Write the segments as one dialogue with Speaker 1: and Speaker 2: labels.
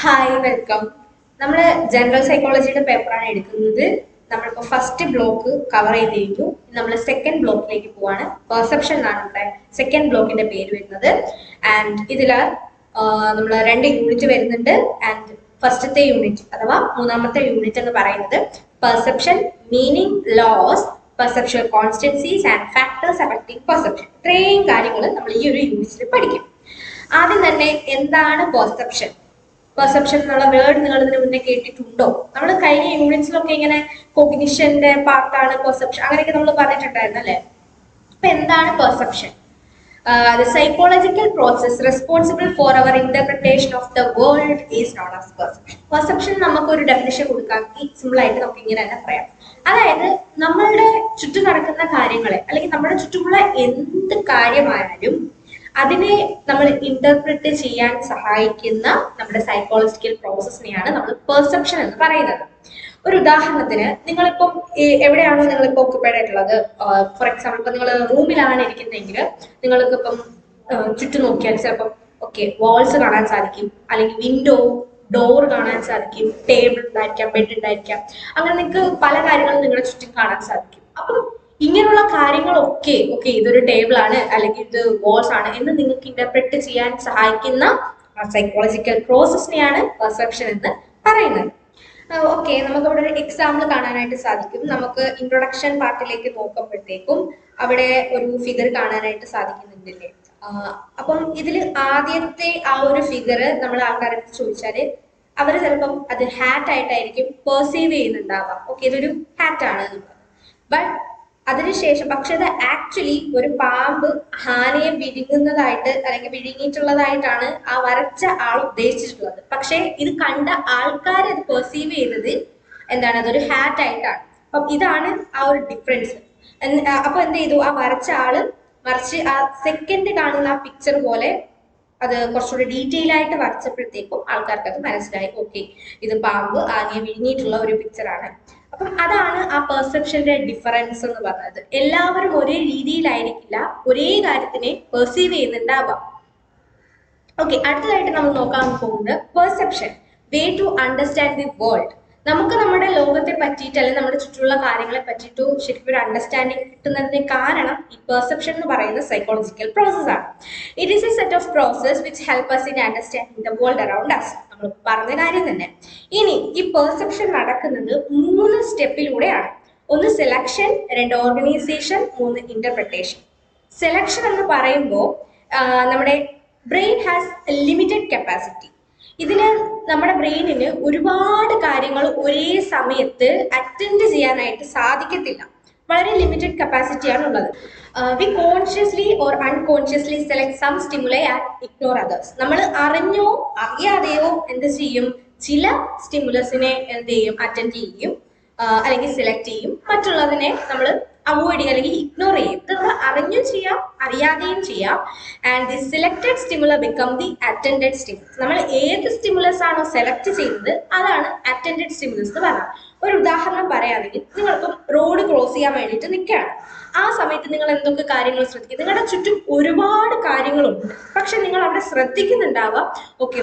Speaker 1: Hi welcome. നമ്മൾ general സൈക്കോളജിയുടെ പേപ്പറാണ് എടുക്കുന്നത്. നമ്മളിപ്പോൾ ഫസ്റ്റ് ബ്ലോക്ക് കവർ ചെയ്ത് കഴിഞ്ഞു. നമ്മൾ സെക്കൻഡ് ബ്ലോക്കിലേക്ക് പോവാണ്. പെർസെപ്ഷൻ എന്നാണ് നമ്മുടെ സെക്കൻഡ് ബ്ലോക്കിന്റെ പേര് വരുന്നത്. ആൻഡ് ഇതില് നമ്മൾ രണ്ട് യൂണിറ്റ് വരുന്നുണ്ട്. ആൻഡ് ഫസ്റ്റത്തെ യൂണിറ്റ് അഥവാ മൂന്നാമത്തെ യൂണിറ്റ് എന്ന് പറയുന്നത് perception, meaning, laws, perception constancies and factors affecting perception. ഇത്രയും കാര്യങ്ങൾ നമ്മൾ ഈ ഒരു യൂണിറ്റിൽ പഠിക്കും. ആദ്യം തന്നെ എന്താണ് പെർസെപ്ഷൻ? പെർസെപ്ഷൻ എന്നുള്ള വേർഡ് നിങ്ങൾ ഇതിന് മുന്നേ കേട്ടിട്ടുണ്ടോ? നമ്മൾ കഴിഞ്ഞ യൂണിറ്റ്സിലൊക്കെ ഇങ്ങനെ കോഗ്നിഷന്റെ പാർട്ടാണ് പെർസെപ്ഷൻ, അങ്ങനെയൊക്കെ നമ്മൾ പറഞ്ഞിട്ടുണ്ടായിരുന്നു അല്ലെ? അപ്പൊ എന്താണ് perception? The psychological process responsible for our interpretation of the world is known as perception. Perception നമുക്ക് ഒരു ഡെഫിനിഷൻ കൊടുക്കാമെങ്കിൽ സിമ്പിൾ ആയിട്ട് നമുക്ക് ഇങ്ങനെ തന്നെ പറയാം. അതായത് നമ്മളുടെ ചുറ്റും നടക്കുന്ന കാര്യങ്ങളെ അല്ലെങ്കിൽ നമ്മുടെ ചുറ്റുമുള്ള എന്ത് കാര്യമായാലും അതിനെ നമ്മൾ ഇന്റർപ്രിറ്റ് ചെയ്യാൻ സഹായിക്കുന്ന നമ്മുടെ സൈക്കോളജിക്കൽ പ്രോസസ്സിനെയാണ് നമ്മൾ പെർസെപ്ഷൻ എന്ന് പറയുന്നത്. ഒരു ഉദാഹരണത്തിന്, നിങ്ങളിപ്പം എവിടെയാണോ നിങ്ങളിപ്പോൾ ഓക്യുപ്പൈഡ് ആയിട്ടുള്ളത്, ഫോർ എക്സാമ്പിൾ ഇപ്പൊ നിങ്ങൾ റൂമിലാണ് ഇരിക്കുന്നതെങ്കിൽ നിങ്ങൾക്ക് ഇപ്പം ചുറ്റും നോക്കിയാൽ ചിലപ്പം വാൾസ് കാണാൻ സാധിക്കും, അല്ലെങ്കിൽ വിൻഡോ ഡോർ കാണാൻ സാധിക്കും, ടേബിൾ ഉണ്ടായിരിക്കാം, ബെഡ് ഉണ്ടായിരിക്കാം, അങ്ങനെ നിങ്ങൾക്ക് പല കാര്യങ്ങളും നിങ്ങളുടെ ചുറ്റും കാണാൻ സാധിക്കും. അപ്പം ഇങ്ങനെയുള്ള കാര്യങ്ങളൊക്കെ ഇതൊരു ടേബിൾ ആണ് അല്ലെങ്കിൽ ഇത് വാൾസ് ആണ് എന്ന് നിങ്ങൾക്ക് ഇന്റർപ്രറ്റ് ചെയ്യാൻ സഹായിക്കുന്ന സൈക്കോളജിക്കൽ പ്രോസസ്സിനെയാണ് പെർസെപ്ഷൻ എന്ന് പറയുന്നത്. നമുക്ക് അവിടെ ഒരു എക്സാമ്പിൾ കാണാനായിട്ട് സാധിക്കും. നമുക്ക് ഇൻട്രൊഡക്ഷൻ പാർട്ടിലേക്ക് നോക്കുമ്പോഴത്തേക്കും അവിടെ ഒരു ഫിഗർ കാണാനായിട്ട് സാധിക്കുന്നുണ്ടല്ലേ. അപ്പം ഇതിൽ ആദ്യത്തെ ആ ഒരു ഫിഗർ നമ്മൾ ആൾക്കാരെ ചോദിച്ചാല് അവര് ചിലപ്പം അത് ഹാറ്റ് ആയിട്ടായിരിക്കും പെർസീവ് ചെയ്യുന്നുണ്ടാവാം. ഇതൊരു ഹാറ്റ് ആണ് എന്നുള്ളത്. ബട്ട് അതിനുശേഷം പക്ഷെ അത് ആക്ച്വലി ഒരു പാമ്പ് ആനയെ വിഴുങ്ങുന്നതായിട്ട് അല്ലെങ്കിൽ വിഴുങ്ങിയിട്ടുള്ളതായിട്ടാണ് ആ വരച്ച ആൾ ഉദ്ദേശിച്ചിട്ടുള്ളത്. പക്ഷെ ഇത് കണ്ട ആൾക്കാർ അത് പെർസീവ് ചെയ്തത് എന്താണ്, അതൊരു ഹാറ്റ് ആയിട്ടാണ്. അപ്പം ഇതാണ് ആ ഒരു ഡിഫറൻസ്. അപ്പൊ എന്ത് ചെയ്തു, ആ വരച്ച ആള് മറിച്ച് ആ സെക്കൻഡ് കാണുന്ന ആ പിക്ചർ പോലെ അത് കുറച്ചുകൂടി ഡീറ്റെയിൽ ആയിട്ട് വരച്ചപ്പോഴത്തേക്കും ആൾക്കാർക്ക് അത് മനസ്സിലായി, ഇത് പാമ്പ് ആനയെ വിഴുങ്ങിയിട്ടുള്ള ഒരു പിക്ചറാണ്. അപ്പം അതാണ് ആ പെർസെപ്ഷന്റെ ഡിഫറൻസ് എന്ന് പറയുന്നത്. എല്ലാവരും ഒരേ രീതിയിലായിരിക്കില്ല ഒരേ കാര്യത്തിനെ പെർസീവ് ചെയ്യുന്നുണ്ടാവാം. അടുത്തതായിട്ട് നമ്മൾ നോക്കാൻ പോകുന്നത് perception, way to understand the world. നമുക്ക് നമ്മുടെ ലോകത്തെ പറ്റിയിട്ട് അല്ലെങ്കിൽ നമ്മുടെ ചുറ്റുമുള്ള കാര്യങ്ങളെ പറ്റിയിട്ട് ശരിക്കും ഒരു അണ്ടർസ്റ്റാൻഡിങ് കിട്ടുന്നതിന് കാരണം ഈ പെർസെപ്ഷൻ എന്ന് പറയുന്ന സൈക്കോളജിക്കൽ പ്രോസസ് ആണ്. It is A set of process which help us in understanding the world around us. നമ്മൾ പറഞ്ഞ കാര്യം തന്നെ. ഇനി ഈ പെർസെപ്ഷൻ നടക്കുന്നത് 3 സ്റ്റെപ്പിലൂടെയാണ്. ഒന്ന് സെലക്ഷൻ, 2 ഓർഗനൈസേഷൻ, 3 ഇന്റർപ്രിട്ടേഷൻ. സെലക്ഷൻ എന്ന് പറയുമ്പോൾ നമ്മുടെ ബ്രെയിൻ ഹാസ് ലിമിറ്റഡ് കപ്പാസിറ്റി. ഇതിന് നമ്മുടെ ബ്രെയിനിന് ഒരുപാട് കാര്യങ്ങൾ ഒരേ സമയത്ത് അറ്റൻഡ് ചെയ്യാനായിട്ട് സാധിക്കത്തില്ല. വളരെ ലിമിറ്റഡ് കപ്പാസിറ്റിയാണ് ഉള്ളത്. We consciously or unconsciously select some stimuli and ignore others. നമ്മൾ അറിഞ്ഞോ അറിയാതെയോ എന്ത് ചെയ്യും, ചില സ്റ്റിമുലസിനെ എന്ത് ചെയ്യും, അറ്റൻഡ് ചെയ്യും അല്ലെങ്കിൽ സെലക്ട് ചെയ്യും, മറ്റുള്ളതിനെ നമ്മൾ അവോയ്ഡ് ചെയ്യുക അല്ലെങ്കിൽ ഇഗ്നോർ ചെയ്യും. ഇത് നമ്മൾ അറിഞ്ഞും ചെയ്യാം അറിയാതെയും ചെയ്യാം. And the selected stimuli become the attended stimulus. നമ്മൾ ഏത് സ്റ്റിമുലസ് ആണോ സെലക്ട് ചെയ്യുന്നത് അതാണ് അറ്റൻഡഡ് സ്റ്റിമുലസ് എന്ന് പറഞ്ഞാൽ. ഒരു ഉദാഹരണം പറയുകയാണെങ്കിൽ, നിങ്ങളിപ്പം റോഡ് ക്രോസ് ചെയ്യാൻ വേണ്ടിയിട്ട് നിൽക്കുകയാണ്. ആ സമയത്ത് നിങ്ങൾ എന്തൊക്കെ കാര്യങ്ങൾ ശ്രദ്ധിക്കും? നിങ്ങളുടെ ചുറ്റും ഒരുപാട് കാര്യങ്ങളുണ്ട്, പക്ഷെ നിങ്ങൾ അവിടെ ശ്രദ്ധിക്കുന്നുണ്ടാവാം,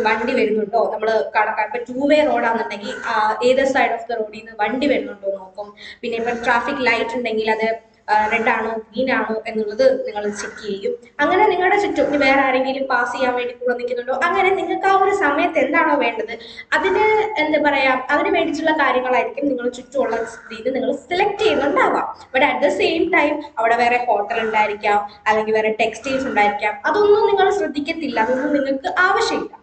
Speaker 1: വണ്ടി വരുന്നുണ്ടോ, നമ്മൾ കടക്കാൻ ഇപ്പൊ 2 വേ റോഡാണെന്നുണ്ടെങ്കിൽ ഏത് സൈഡ് ഓഫ് ദ റോഡിൽ നിന്ന് വണ്ടി വരുന്നുണ്ടോ നോക്കും. പിന്നെ ഇപ്പൊ ട്രാഫിക് ലൈറ്റ് ഉണ്ടെങ്കിൽ അത് റെഡ് ആണോ ഗ്രീൻ ആണോ എന്നുള്ളത് നിങ്ങൾ ചെക്ക് ചെയ്യും. അങ്ങനെ നിങ്ങളുടെ ചുറ്റും വേറെ ആരെങ്കിലും പാസ് ചെയ്യാൻ വേണ്ടി കൂടെ നിൽക്കുന്നുണ്ടോ, അങ്ങനെ നിങ്ങൾക്ക് ആ ഒരു സമയത്ത് എന്താണോ വേണ്ടത് അതിന് എന്താ പറയാ, അതിന് വേണ്ടിയിട്ടുള്ള കാര്യങ്ങളായിരിക്കും നിങ്ങൾ ചുറ്റുമുള്ള രീതിയിൽ നിങ്ങൾ സെലക്ട് ചെയ്യുന്നുണ്ടാവാം. But at the same time അവിടെ വേറെ ഹോട്ടൽ ഉണ്ടായിരിക്കാം, അല്ലെങ്കിൽ വേറെ ടെക്സ്റ്റൈൽസ് ഉണ്ടായിരിക്കാം. അതൊന്നും നിങ്ങൾ ശ്രദ്ധിക്കത്തില്ല, അതൊന്നും നിങ്ങൾക്ക് ആവശ്യമില്ല.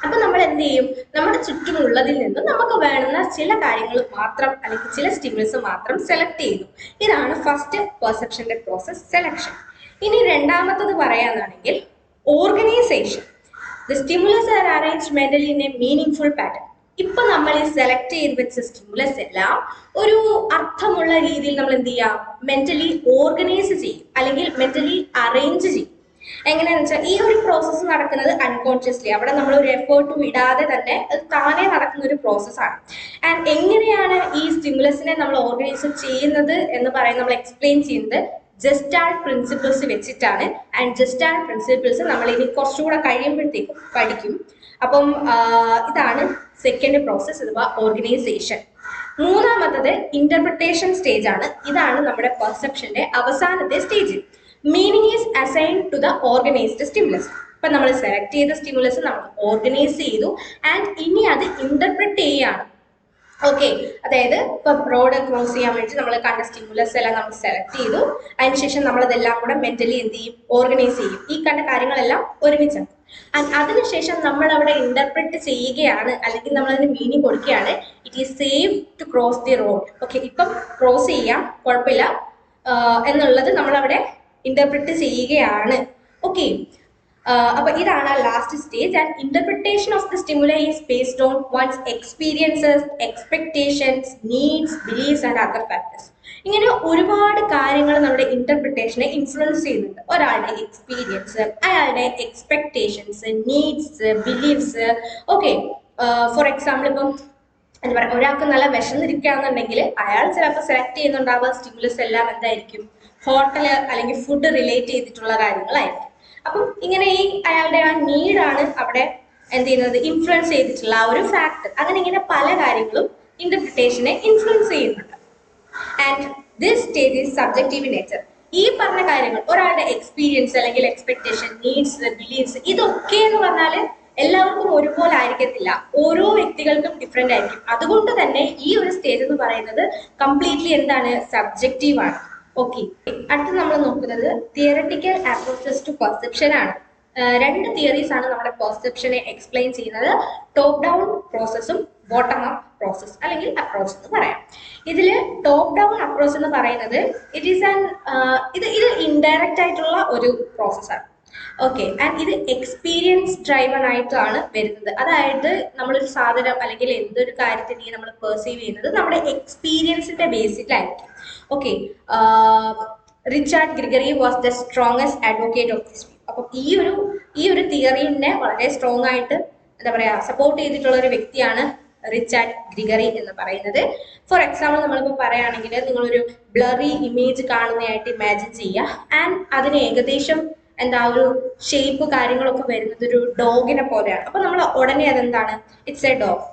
Speaker 1: അപ്പൊ നമ്മൾ എന്ത് ചെയ്യും, നമ്മുടെ ചുറ്റുമുള്ളതിൽ നിന്ന് നമുക്ക് വേണ്ടുന്ന ചില കാര്യങ്ങൾ മാത്രം അല്ലെങ്കിൽ ചില സ്റ്റിമുലസ് മാത്രം സെലക്ട് ചെയ്തു. ഇതാണ് ഫസ്റ്റ് പെർസെപ്ഷന്റെ പ്രോസസ്, സെലക്ഷൻ. ഇനി രണ്ടാമത്തത് പറയാന്നാണെങ്കിൽ organisation. The stimulus are arranged mentally in a meaningful pattern. ഇപ്പൊ നമ്മൾ ഈ സെലക്ട് ചെയ്ത് വെച്ച സ്റ്റിമുലസ് എല്ലാം ഒരു അർത്ഥമുള്ള രീതിയിൽ നമ്മൾ എന്ത് ചെയ്യാം, മെന്റലി ഓർഗനൈസ് ചെയ്യും അല്ലെങ്കിൽ മെന്റലി അറേഞ്ച് ചെയ്യും. എങ്ങനെയാന്ന് വെച്ചാൽ ഈ ഒരു പ്രോസസ്സ് നടക്കുന്നത് അൺകോൺഷ്യസ്ലി, അവിടെ നമ്മൾ ഒരു എഫേർട്ടും ഇടാതെ തന്നെ അത് താനെ നടക്കുന്ന ഒരു പ്രോസസ്സാണ്. ആൻഡ് എങ്ങനെയാണ് ഈ സ്റ്റിമുലസിനെ നമ്മൾ ഓർഗനൈസ് ചെയ്യുന്നത് എന്ന് പറയുന്നത്, നമ്മൾ എക്സ്പ്ലെയിൻ ചെയ്യുന്നത് ജസ്റ്റാൾട്ട് പ്രിൻസിപ്പിൾസ് വെച്ചിട്ടാണ്. ആൻഡ് ജസ്റ്റാൾട്ട് പ്രിൻസിപ്പിൾസ് നമ്മൾ ഇനി കുറച്ചുകൂടെ കഴിയുമ്പോഴത്തേക്കും പഠിക്കും. അപ്പം ഇതാണ് സെക്കൻഡ് പ്രോസസ് അഥവാ ഓർഗനൈസേഷൻ. മൂന്നാമത്തത് ഇന്റർപ്രിട്ടേഷൻ സ്റ്റേജ് ആണ്. ഇതാണ് നമ്മുടെ പെർസെപ്ഷന്റെ അവസാനത്തെ stage. Meaning is assign to the organised stimulus. ഇപ്പൊ നമ്മൾ സെലക്ട് ചെയ്ത സ്റ്റിമുലസ് നമ്മൾ ഓർഗനൈസ് ചെയ്തു ആൻഡ് ഇനി അത് ഇന്റർപ്രിറ്റ് ചെയ്യാണ്. ഓക്കെ, അതായത് ഇപ്പൊ റോഡ് ക്രോസ് ചെയ്യാൻ വേണ്ടി നമ്മൾ കണ്ട സ്റ്റിമുലസ് എല്ലാം നമ്മൾ സെലക്ട് ചെയ്തു. അതിനുശേഷം നമ്മൾ അതെല്ലാം കൂടെ മെന്റലി എന്ത് ചെയ്യും, ഓർഗനൈസ് ചെയ്യും. ഈ കണ്ട കാര്യങ്ങളെല്ലാം ഒരുമിച്ചാക്കും. അതിനുശേഷം നമ്മൾ അവിടെ ഇന്റർപ്രറ്റ് ചെയ്യുകയാണ്, അല്ലെങ്കിൽ നമ്മൾ അതിന് മീനിങ് കൊടുക്കുകയാണ്. It is safe to cross the road. Okay, ഇപ്പം ക്രോസ് ചെയ്യാം, കുഴപ്പമില്ല എന്നുള്ളത് നമ്മൾ അവിടെ ഇന്റർപ്രറ്റ് ചെയ്യുകയാണ്. ഓക്കെ, അപ്പൊ ഇതാണ് last stage. And interpretation of the stimuli is based on one's experiences, expectations, needs, beliefs and other factors. ഇങ്ങനെ ഒരുപാട് കാര്യങ്ങൾ നമ്മുടെ ഇന്റർപ്രിട്ടേഷനെ ഇൻഫ്ലുവൻസ് ചെയ്യുന്നുണ്ട്. ഒരാളുടെ എക്സ്പീരിയൻസ്, അയാളുടെ expectations, needs, beliefs. Okay, for example ഇപ്പം എന്താ പറയുക, ഒരാൾക്ക് നല്ല വിശന്നിരിക്കുകയാണെന്നുണ്ടെങ്കിൽ അയാൾ ചിലപ്പോൾ സെലക്ട് ചെയ്യുന്നുണ്ടാവുക സ്റ്റിമുലസ് എല്ലാം എന്തായിരിക്കും, ഹോട്ടൽ അല്ലെങ്കിൽ ഫുഡ് റിലേറ്റ് ചെയ്തിട്ടുള്ള കാര്യങ്ങളായിരിക്കും. അപ്പം ഇങ്ങനെ ഈ അയാളുടെ ആ നീഡാണ് അവിടെ എന്ത് ചെയ്യുന്നത്, ഇൻഫ്ലുവൻസ് ചെയ്തിട്ടുള്ള ആ ഒരു ഫാക്ടർ. അങ്ങനെ ഇങ്ങനെ പല കാര്യങ്ങളും ഇന്റർപ്രിട്ടേഷനെ ഇൻഫ്ലുവൻസ് ചെയ്യുന്നുണ്ട്. And this stage is subjective in nature. ഈ പറഞ്ഞ കാര്യങ്ങൾ, ഒരാളുടെ എക്സ്പീരിയൻസ് അല്ലെങ്കിൽ എക്സ്പെക്ടേഷൻ, നീഡ്സ്, ബിലീഫ്സ്, ഇതൊക്കെ എന്ന് പറഞ്ഞാൽ എല്ലാവർക്കും ഒരുപോലെ ആയിരിക്കത്തില്ല. ഓരോ വ്യക്തികൾക്കും ഡിഫറെന്റ് ആയിരിക്കും. അതുകൊണ്ട് തന്നെ ഈ ഒരു സ്റ്റേജ് എന്ന് പറയുന്നത് കംപ്ലീറ്റ്ലി എന്താണ്, സബ്ജക്റ്റീവ് ആണ്. ഓക്കെ, അടുത്ത് നമ്മൾ നോക്കുന്നത് തിയററ്റിക്കൽ അപ്രോച്ചസ് ടു പെർസെപ്ഷൻ ആണ്. രണ്ട് തിയറീസ് ആണ് നമ്മുടെ പെർസെപ്ഷനെ എക്സ്പ്ലെയിൻ ചെയ്യുന്നത്. ടോപ്പ് ഡൗൺ പ്രോസസ്സും ബോട്ടം അപ്പ് പ്രോസസ് അല്ലെങ്കിൽ അപ്രോച്ച് എന്ന് പറയാം. ഇതിൽ ടോപ്പ് ഡൗൺ അപ്രോച്ച് എന്ന് പറയുന്നത് ഇറ്റ് ഈസ് ഇത് ഇൻഡയറക്റ്റ് ആയിട്ടുള്ള ഒരു പ്രോസസ്സാണ്. ഓക്കെ, ആൻഡ് ഇത് എക്സ്പീരിയൻസ് ഡ്രൈവൺ ആയിട്ടാണ് വരുന്നത്. അതായത് നമ്മളൊരു സാധനം അല്ലെങ്കിൽ എന്തൊരു കാര്യത്തിനെയും നമ്മൾ പെർസീവ് ചെയ്യുന്നത് നമ്മുടെ എക്സ്പീരിയൻസിന്റെ ബേസിസിലായിരിക്കും. Okay, Richard Gregory was the strongest advocate of this. അപ്പം ഈ ഒരു തിയറിനെ വളരെ സ്ട്രോങ് ആയിട്ട് എന്താ പറയാ സപ്പോർട്ട് ചെയ്തിട്ടുള്ള ഒരു വ്യക്തിയാണ് റിച്ചാർഡ് ഗ്രിഗറി എന്ന് പറയുന്നത്. ഫോർ എക്സാമ്പിൾ നമ്മളിപ്പോൾ പറയുകയാണെങ്കിൽ നിങ്ങളൊരു ബ്ലറി ഇമേജ് കാണുന്നതായിട്ട് ഇമാജിൻ ചെയ്യുക. ആൻഡ് അതിന് ഏകദേശം എന്താ ഒരു ഷേപ്പ് കാര്യങ്ങളൊക്കെ വരുന്നത് ഒരു ഡോഗിനെ പോലെയാണ്. അപ്പൊ നമ്മൾ ഉടനെ അതെന്താണ്, ഇറ്റ്സ് എ ഡോഗ്.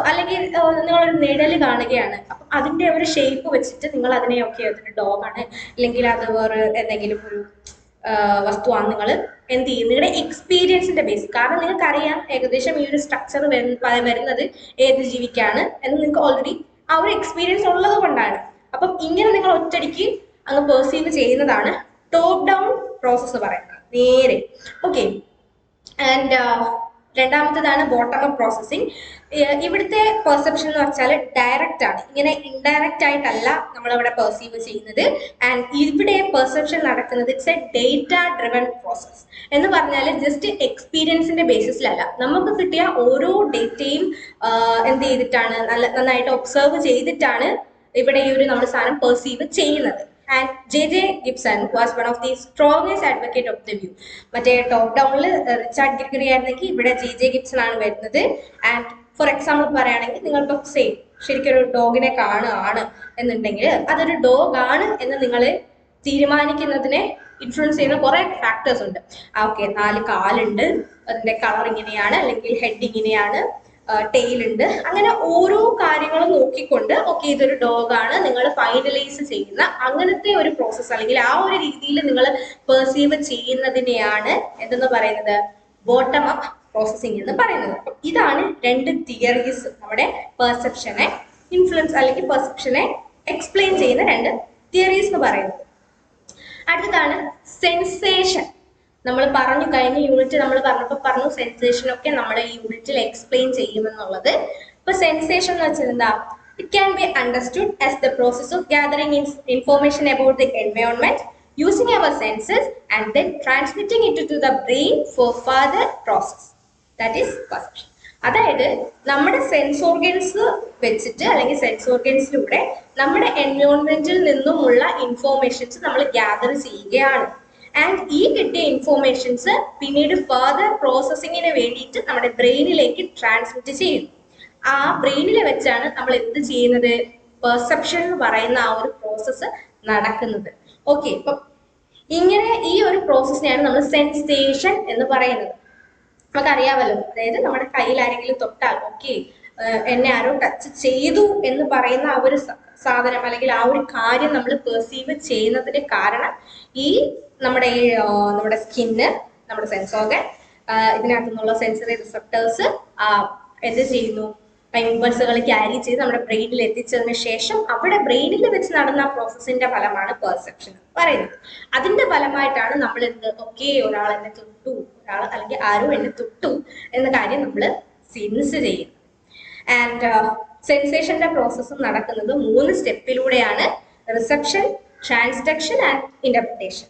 Speaker 1: അല്ലെങ്കിൽ നിങ്ങളൊരു നിഴല് കാണുകയാണ്, അപ്പൊ അതിന്റെ ഒരു ഷേപ്പ് വെച്ചിട്ട് നിങ്ങൾ അതിനെയൊക്കെ അതൊരു ഡോഗാണ് അല്ലെങ്കിൽ അത് വേറെ എന്തെങ്കിലും ഒരു വസ്തുവാണ് നിങ്ങൾ എന്ത് ചെയ്യും, നിങ്ങളുടെ എക്സ്പീരിയൻസിന്റെ ബേസ്. കാരണം നിങ്ങൾക്ക് അറിയാം ഏകദേശം ഈ ഒരു സ്ട്രക്ചർ വരുന്നത് ഏത് ജീവിക്കാണ് എന്ന് നിങ്ങൾക്ക് ഓൾറെഡി ആ ഒരു എക്സ്പീരിയൻസ് ഉള്ളത് കൊണ്ടാണ്. അപ്പം ഇങ്ങനെ നിങ്ങൾ ഒറ്റയടിക്ക് അങ്ങ് പെർസീവ് ചെയ്യുന്നതാണ് ടോപ്പ് ഡൗൺ പ്രോസസ്സ് പറയുന്നത് നേരെ. ഓക്കെ, ആൻഡ് രണ്ടാമത്തേതാണ് ബോട്ടം അപ്പ് പ്രോസസ്സിങ്. ഇവിടുത്തെ പെർസെപ്ഷൻ എന്ന് വെച്ചാൽ ഡയറക്റ്റ് ആണ്, ഇങ്ങനെ ഇൻഡയറക്റ്റ് ആയിട്ടല്ല നമ്മളിവിടെ പെർസീവ് ചെയ്യുന്നത്. ആൻഡ് ഇവിടെ പെർസെപ്ഷൻ നടക്കുന്നത് it's A data driven process. എന്ന് പറഞ്ഞാൽ ജസ്റ്റ് എക്സ്പീരിയൻസിന്റെ ബേസിസിലല്ല, നമുക്ക് കിട്ടിയ ഓരോ ഡേറ്റയും എന്ത് ചെയ്തിട്ടാണ് നന്നായിട്ട് ഒബ്സർവ് ചെയ്തിട്ടാണ് ഇവിടെ ഈ ഒരു നമ്മൾ സാധനം പെർസീവ് ചെയ്യുന്നത്. And J.J. Gibson was one of the strongest advocate of the view. മറ്റേ ടോപ്പ് ഡൗണിൽ റിച്ചാർഡ് ഗ്രിഗറി ആയിരുന്നെങ്കിൽ ഇവിടെ J.J. Gibson ആണ് വരുന്നത്. ആൻഡ് ഫോർ എക്സാമ്പിൾ പറയുകയാണെങ്കിൽ നിങ്ങൾക്ക് സെയിം ശരിക്കും ഒരു ഡോഗിനെ കാണുകയാണ് എന്നുണ്ടെങ്കിൽ അതൊരു ഡോഗ് ആണ് എന്ന് നിങ്ങൾ തീരുമാനിക്കുന്നതിനെ ഇൻഫ്ലുവൻസ് ചെയ്യുന്ന കുറെ ഫാക്ടേഴ്സ് ഉണ്ട്. ഓക്കെ, 4 കാലുണ്ട്, അതിന്റെ കളർ ഇങ്ങനെയാണ്, അല്ലെങ്കിൽ ഹെഡ് ഇങ്ങനെയാണ്, ടെയിൽ ഉണ്ട്, അങ്ങനെ ഓരോ കാര്യങ്ങളും നോക്കിക്കൊണ്ട് ഓക്കെ ഇതൊരു ഡോഗാണ് നിങ്ങൾ ഫൈനലൈസ് ചെയ്യുന്ന അങ്ങനത്തെ ഒരു പ്രോസസ്സ് അല്ലെങ്കിൽ ആ ഒരു രീതിയിൽ നിങ്ങൾ പെർസീവ് ചെയ്യുന്നതിനെയാണ് എന്തെന്ന് പറയുന്നത്, ബോട്ടം അപ്പ് പ്രോസസ്സിംഗ് എന്ന് പറയുന്നത്. അപ്പം ഇതാണ് രണ്ട് തിയറീസ് നമ്മുടെ പെർസെപ്ഷനെ ഇൻഫ്ലുവൻസ് അല്ലെങ്കിൽ പെർസെപ്ഷനെ എക്സ്പ്ലെയിൻ ചെയ്യുന്ന രണ്ട് തിയറീസ് എന്ന് പറയുന്നത്. അടുത്തതാണ് സെൻസേഷൻ. നമ്മൾ പറഞ്ഞു കഴിഞ്ഞ യൂണിറ്റ് നമ്മൾ പറഞ്ഞു സെൻസേഷൻ ഒക്കെ നമ്മൾ ഈ യൂണിറ്റിൽ എക്സ്പ്ലെയിൻ ചെയ്യുമെന്നുള്ളത്. ഇപ്പൊ സെൻസേഷൻ എന്ന് വെച്ചാൽ എന്താ, it can be understood as the process of gathering information about the environment using our senses and then transmitting it to the brain for further process. That is perception. അതായത് നമ്മുടെ sense organs വെച്ചിട്ട് അല്ലെങ്കിൽ sense ഓർഗൻസിലൂടെ നമ്മുടെ എൻവയോൺമെന്റിൽ നിന്നുമുള്ള informations നമ്മൾ gather ചെയ്യുകയാണ്. And ഈ കിട്ടിയ ഇൻഫോർമേഷൻസ് പിന്നീട് ഫർദർ പ്രോസസ്സിങ്ങിന് വേണ്ടിയിട്ട് നമ്മുടെ ബ്രെയിനിലേക്ക് ട്രാൻസ്മിറ്റ് ചെയ്യുന്നു. ആ ബ്രെയിനിൽ വെച്ചാണ് നമ്മൾ എന്ത് ചെയ്യുന്നത്, പെർസെപ്ഷൻ എന്ന് പറയുന്ന ആ ഒരു പ്രോസസ്സ് നടക്കുന്നത്. ഓക്കെ, ഇപ്പം ഇങ്ങനെ ഈ ഒരു പ്രോസസ്സിനെയാണ് നമ്മൾ സെൻസേഷൻ എന്ന് പറയുന്നത്. നമുക്കറിയാമല്ലോ, അതായത് നമ്മുടെ കയ്യിൽ ആരെങ്കിലും തൊട്ടാൽ ഓക്കെ എന്നെ ആരോ ടച്ച് ചെയ്തു എന്ന് പറയുന്ന ആ ഒരു സാധനം അല്ലെങ്കിൽ ആ ഒരു കാര്യം നമ്മൾ പെർസീവ് ചെയ്യുന്നതിന് കാരണം ഈ നമ്മുടെ സ്കിന്ന്, നമ്മുടെ സെൻസ് ഓർഗൻ, ഇതിനകത്തു നിന്നുള്ള സെൻസറി റിസപ്റ്റേഴ്സ് എന്ത് ചെയ്യുന്നു, ഇമ്പൾസുകൾ ക്യാരി ചെയ്ത് നമ്മുടെ ബ്രെയിനിൽ എത്തിച്ചതിന് ശേഷം അവിടെ ബ്രെയിനിൽ വെച്ച് നടന്ന പ്രോസസ്സിന്റെ ഫലമാണ് പെർസെപ്ഷൻ എന്ന് പറയുന്നത്. അതിന്റെ ഫലമായിട്ടാണ് നമ്മൾ എന്ത് ഓക്കെ ഒരാൾ എന്നെ തൊട്ടു, ഒരാൾ അല്ലെങ്കിൽ ആരോ എന്നെ തൊട്ടു എന്ന കാര്യം നമ്മൾ സെൻസ് ചെയ്യുന്നത്. ആൻഡ് സെൻസേഷന്റെ പ്രോസസ്സ് നടക്കുന്നത് 3 സ്റ്റെപ്പിലൂടെയാണ്: reception, transduction and interpretation.